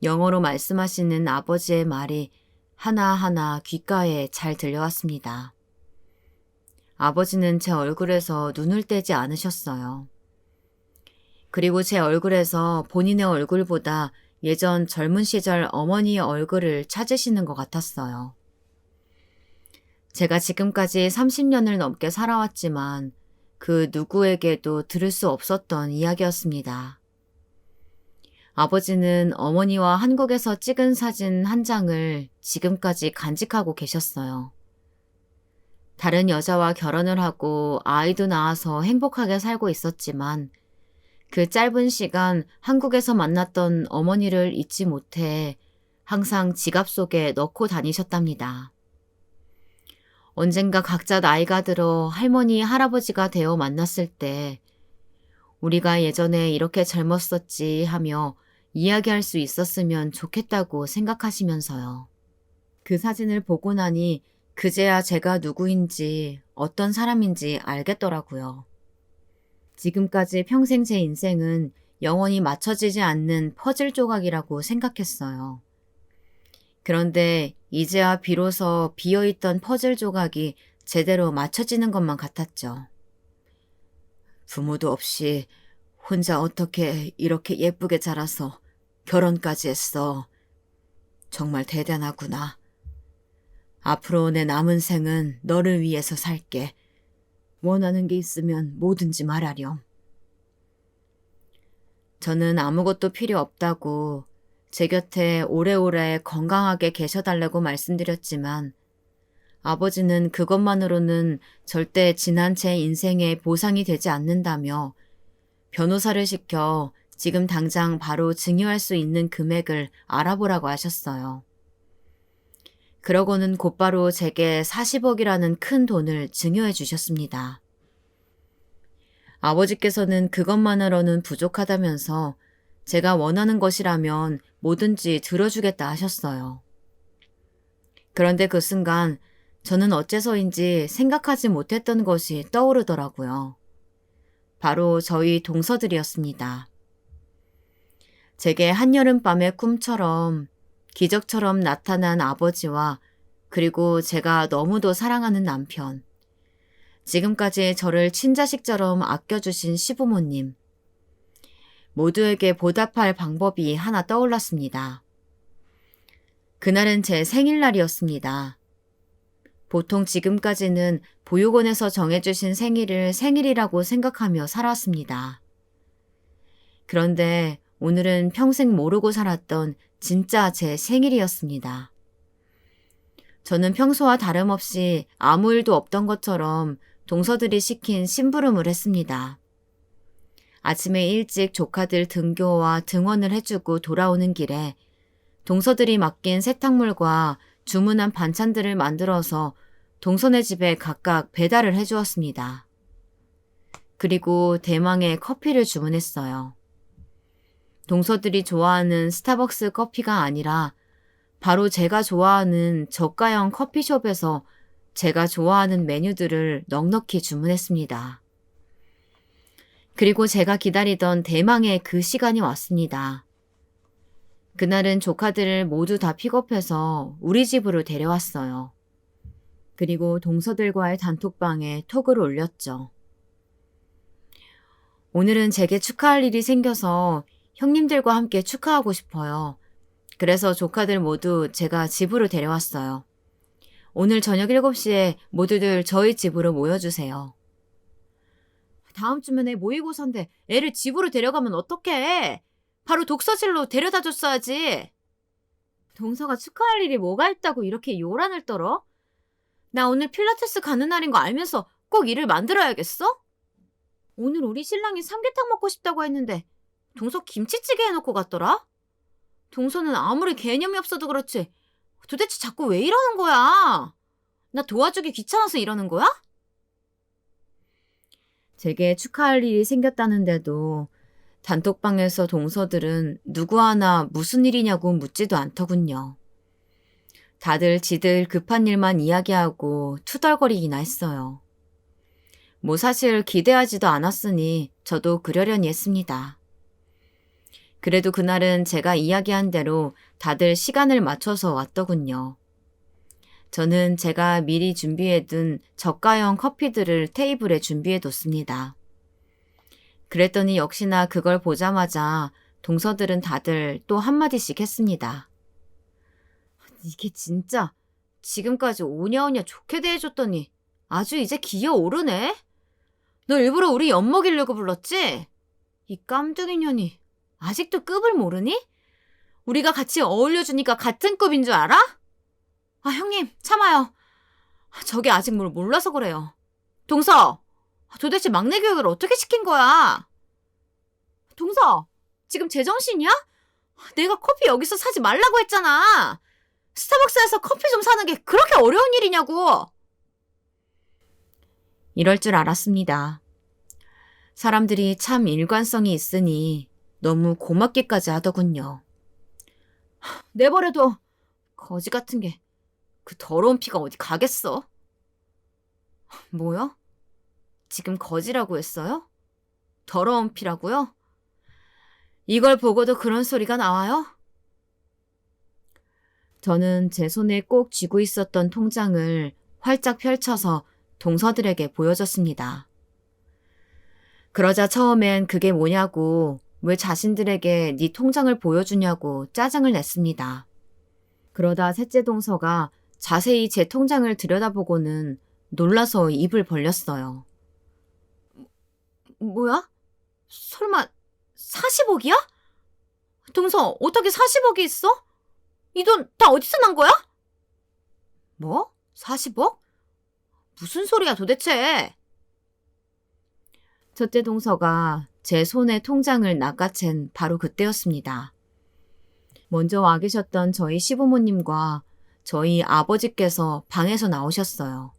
영어로 말씀하시는 아버지의 말이 하나하나 귓가에 잘 들려왔습니다. 아버지는 제 얼굴에서 눈을 떼지 않으셨어요. 그리고 제 얼굴에서 본인의 얼굴보다 예전 젊은 시절 어머니의 얼굴을 찾으시는 것 같았어요. 제가 지금까지 30년을 넘게 살아왔지만 그 누구에게도 들을 수 없었던 이야기였습니다. 아버지는 어머니와 한국에서 찍은 사진 한 장을 지금까지 간직하고 계셨어요. 다른 여자와 결혼을 하고 아이도 낳아서 행복하게 살고 있었지만 그 짧은 시간 한국에서 만났던 어머니를 잊지 못해 항상 지갑 속에 넣고 다니셨답니다. 언젠가 각자 나이가 들어 할머니, 할아버지가 되어 만났을 때 우리가 예전에 이렇게 젊었었지 하며 이야기할 수 있었으면 좋겠다고 생각하시면서요. 그 사진을 보고 나니 그제야 제가 누구인지 어떤 사람인지 알겠더라고요. 지금까지 평생 제 인생은 영원히 맞춰지지 않는 퍼즐 조각이라고 생각했어요. 그런데 이제야 비로소 비어있던 퍼즐 조각이 제대로 맞춰지는 것만 같았죠. 부모도 없이 혼자 어떻게 이렇게 예쁘게 자라서 결혼까지 했어. 정말 대단하구나. 앞으로 내 남은 생은 너를 위해서 살게. 원하는 게 있으면 뭐든지 말하렴. 저는 아무것도 필요 없다고 제 곁에 오래오래 건강하게 계셔달라고 말씀드렸지만 아버지는 그것만으로는 절대 지난 제 인생에 보상이 되지 않는다며 변호사를 시켜 지금 당장 바로 증여할 수 있는 금액을 알아보라고 하셨어요. 그러고는 곧바로 제게 40억이라는 큰 돈을 증여해 주셨습니다. 아버지께서는 그것만으로는 부족하다면서 제가 원하는 것이라면 뭐든지 들어주겠다 하셨어요. 그런데 그 순간 저는 어째서인지 생각하지 못했던 것이 떠오르더라고요. 바로 저희 동서들이었습니다. 제게 한여름밤의 꿈처럼 기적처럼 나타난 아버지와 그리고 제가 너무도 사랑하는 남편, 지금까지 저를 친자식처럼 아껴주신 시부모님, 모두에게 보답할 방법이 하나 떠올랐습니다. 그날은 제 생일날이었습니다. 보통 지금까지는 보육원에서 정해주신 생일을 생일이라고 생각하며 살았습니다. 그런데 오늘은 평생 모르고 살았던 진짜 제 생일이었습니다. 저는 평소와 다름없이 아무 일도 없던 것처럼 동서들이 시킨 심부름을 했습니다. 아침에 일찍 조카들 등교와 등원을 해주고 돌아오는 길에 동서들이 맡긴 세탁물과 주문한 반찬들을 만들어서 동서네 집에 각각 배달을 해주었습니다. 그리고 대망의 커피를 주문했어요. 동서들이 좋아하는 스타벅스 커피가 아니라 바로 제가 좋아하는 저가형 커피숍에서 제가 좋아하는 메뉴들을 넉넉히 주문했습니다. 그리고 제가 기다리던 대망의 그 시간이 왔습니다. 그날은 조카들을 모두 다 픽업해서 우리 집으로 데려왔어요. 그리고 동서들과의 단톡방에 톡을 올렸죠. 오늘은 제게 축하할 일이 생겨서 형님들과 함께 축하하고 싶어요. 그래서 조카들 모두 제가 집으로 데려왔어요. 오늘 저녁 7시에 모두들 저희 집으로 모여주세요. 다음 주면 애 모의고사인데 애를 집으로 데려가면 어떡해? 바로 독서실로 데려다 줬어야지. 동서가 축하할 일이 뭐가 있다고 이렇게 요란을 떨어? 나 오늘 필라테스 가는 날인 거 알면서 꼭 일을 만들어야겠어? 오늘 우리 신랑이 삼계탕 먹고 싶다고 했는데 동서 김치찌개 해놓고 갔더라? 동서는 아무리 개념이 없어도 그렇지 도대체 자꾸 왜 이러는 거야? 나 도와주기 귀찮아서 이러는 거야? 제게 축하할 일이 생겼다는데도 단톡방에서 동서들은 누구 하나 무슨 일이냐고 묻지도 않더군요. 다들 지들 급한 일만 이야기하고 투덜거리기나 했어요. 뭐 사실 기대하지도 않았으니 저도 그러려니 했습니다. 그래도 그날은 제가 이야기한 대로 다들 시간을 맞춰서 왔더군요. 저는 제가 미리 준비해둔 저가형 커피들을 테이블에 준비해뒀습니다. 그랬더니 역시나 그걸 보자마자 동서들은 다들 또 한마디씩 했습니다. 이게 진짜 지금까지 오냐오냐 좋게 대해줬더니 아주 이제 기어오르네? 너 일부러 우리 엿먹이려고 불렀지? 이 깜둥이 년이 아직도 급을 모르니? 우리가 같이 어울려주니까 같은 급인 줄 알아? 아, 형님, 참아요. 저게 아직 뭘 몰라서 그래요. 동서, 도대체 막내 교육을 어떻게 시킨 거야? 동서, 지금 제정신이야? 내가 커피 여기서 사지 말라고 했잖아. 스타벅스에서 커피 좀 사는 게 그렇게 어려운 일이냐고. 이럴 줄 알았습니다. 사람들이 참 일관성이 있으니 너무 고맙기까지 하더군요. 내버려둬. 거지 같은 게. 그 더러운 피가 어디 가겠어? 뭐요? 지금 거지라고 했어요? 더러운 피라고요? 이걸 보고도 그런 소리가 나와요? 저는 제 손에 꼭 쥐고 있었던 통장을 활짝 펼쳐서 동서들에게 보여줬습니다. 그러자 처음엔 그게 뭐냐고 왜 자신들에게 네 통장을 보여주냐고 짜증을 냈습니다. 그러다 셋째 동서가 자세히 제 통장을 들여다보고는 놀라서 입을 벌렸어요. 뭐야? 설마 40억이야? 동서 어떻게 40억이 있어? 이 돈 다 어디서 난 거야? 뭐? 40억? 무슨 소리야 도대체? 첫째 동서가 제 손에 통장을 낚아챈 바로 그때였습니다. 먼저 와 계셨던 저희 시부모님과 저희 아버지께서 방에서 나오셨어요.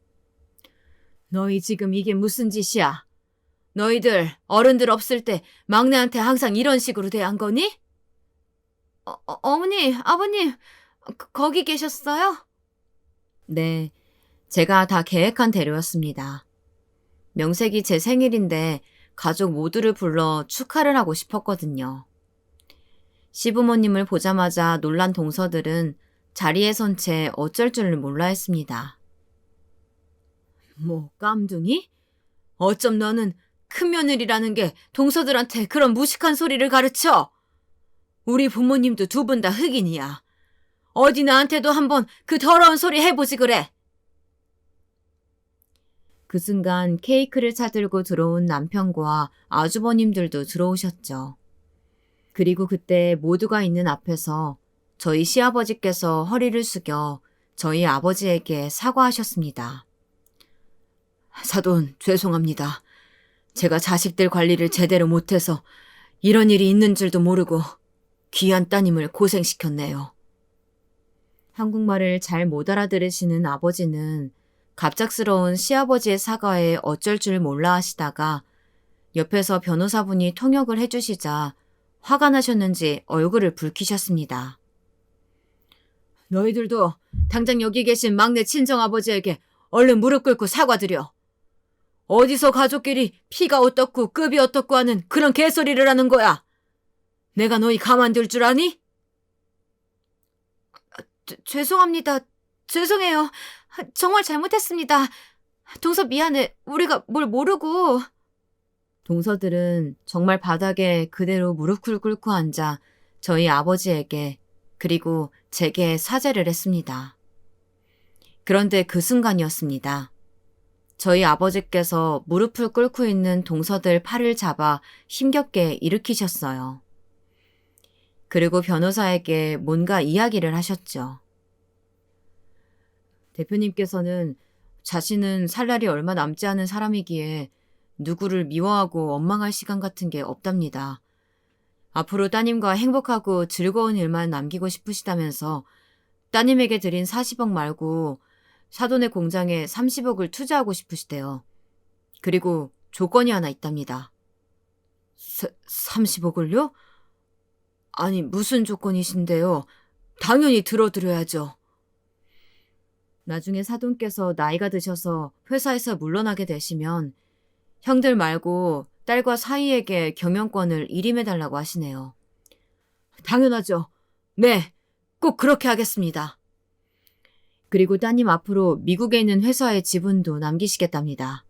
너희 지금 이게 무슨 짓이야? 너희들 어른들 없을 때 막내한테 항상 이런 식으로 대한 거니? 어머니, 아버님, 거기 계셨어요? 네, 제가 다 계획한 대로였습니다. 명색이 제 생일인데 가족 모두를 불러 축하를 하고 싶었거든요. 시부모님을 보자마자 놀란 동서들은 자리에 선 채 어쩔 줄을 몰라 했습니다. 뭐 깜둥이? 어쩜 너는 큰며느리라는 게 동서들한테 그런 무식한 소리를 가르쳐? 우리 부모님도 두 분 다 흑인이야. 어디 나한테도 한번 그 더러운 소리 해보지 그래. 그 순간 케이크를 차들고 들어온 남편과 아주버님들도 들어오셨죠. 그리고 그때 모두가 있는 앞에서 저희 시아버지께서 허리를 숙여 저희 아버지에게 사과하셨습니다. 사돈, 죄송합니다. 제가 자식들 관리를 제대로 못해서 이런 일이 있는 줄도 모르고 귀한 따님을 고생시켰네요. 한국말을 잘 못 알아들으시는 아버지는 갑작스러운 시아버지의 사과에 어쩔 줄 몰라 하시다가 옆에서 변호사분이 통역을 해주시자 화가 나셨는지 얼굴을 붉히셨습니다. 너희들도 당장 여기 계신 막내 친정아버지에게 얼른 무릎 꿇고 사과드려. 어디서 가족끼리 피가 어떻고 급이 어떻고 하는 그런 개소리를 하는 거야. 내가 너희 가만둘 줄 아니? 죄송합니다. 죄송해요. 정말 잘못했습니다. 동서 미안해. 우리가 뭘 모르고. 동서들은 정말 바닥에 그대로 무릎 꿇고 앉아 저희 아버지에게 그리고 제게 사죄를 했습니다. 그런데 그 순간이었습니다. 저희 아버지께서 무릎을 꿇고 있는 동서들 팔을 잡아 힘겹게 일으키셨어요. 그리고 변호사에게 뭔가 이야기를 하셨죠. 대표님께서는 자신은 살 날이 얼마 남지 않은 사람이기에 누구를 미워하고 원망할 시간 같은 게 없답니다. 앞으로 따님과 행복하고 즐거운 일만 남기고 싶으시다면서 따님에게 드린 40억 말고 사돈의 공장에 30억을 투자하고 싶으시대요. 그리고 조건이 하나 있답니다. 30억을요? 아니, 무슨 조건이신데요? 당연히 들어드려야죠. 나중에 사돈께서 나이가 드셔서 회사에서 물러나게 되시면 형들 말고 딸과 사위에게 경영권을 일임해달라고 하시네요. 당연하죠. 네, 꼭 그렇게 하겠습니다. 그리고 따님 앞으로 미국에 있는 회사의 지분도 남기시겠답니다.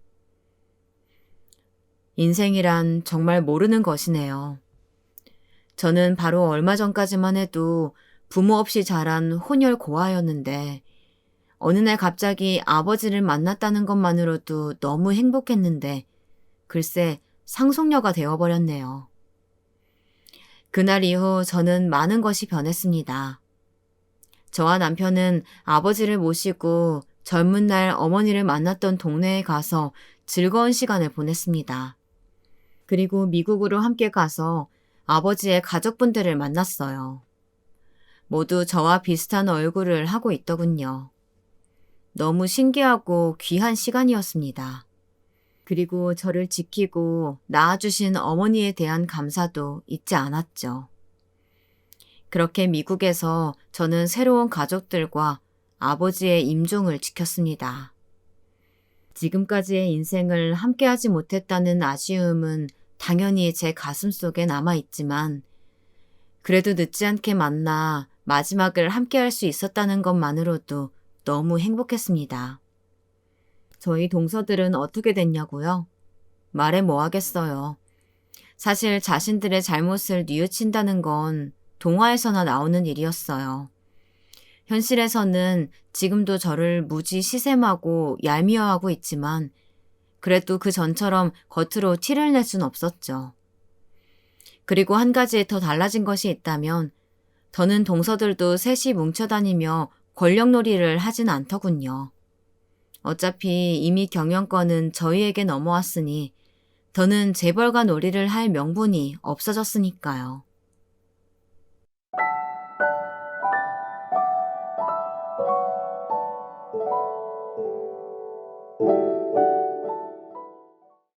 인생이란 정말 모르는 것이네요. 저는 바로 얼마 전까지만 해도 부모 없이 자란 혼혈 고아였는데 어느 날 갑자기 아버지를 만났다는 것만으로도 너무 행복했는데 글쎄 상속녀가 되어버렸네요. 그날 이후 저는 많은 것이 변했습니다. 저와 남편은 아버지를 모시고 젊은 날 어머니를 만났던 동네에 가서 즐거운 시간을 보냈습니다. 그리고 미국으로 함께 가서 아버지의 가족분들을 만났어요. 모두 저와 비슷한 얼굴을 하고 있더군요. 너무 신기하고 귀한 시간이었습니다. 그리고 저를 지키고 낳아주신 어머니에 대한 감사도 잊지 않았죠. 그렇게 미국에서 저는 새로운 가족들과 아버지의 임종을 지켰습니다. 지금까지의 인생을 함께하지 못했다는 아쉬움은 당연히 제 가슴속에 남아있지만 그래도 늦지 않게 만나 마지막을 함께할 수 있었다는 것만으로도 너무 행복했습니다. 저희 동서들은 어떻게 됐냐고요? 말해 뭐 하겠어요. 사실 자신들의 잘못을 뉘우친다는 건 동화에서나 나오는 일이었어요. 현실에서는 지금도 저를 무지 시샘하고 얄미워하고 있지만 그래도 그 전처럼 겉으로 티를 낼 순 없었죠. 그리고 한 가지 더 달라진 것이 있다면 더는 동서들도 셋이 뭉쳐다니며 권력놀이를 하진 않더군요. 어차피 이미 경영권은 저희에게 넘어왔으니 더는 재벌가 놀이를 할 명분이 없어졌으니까요.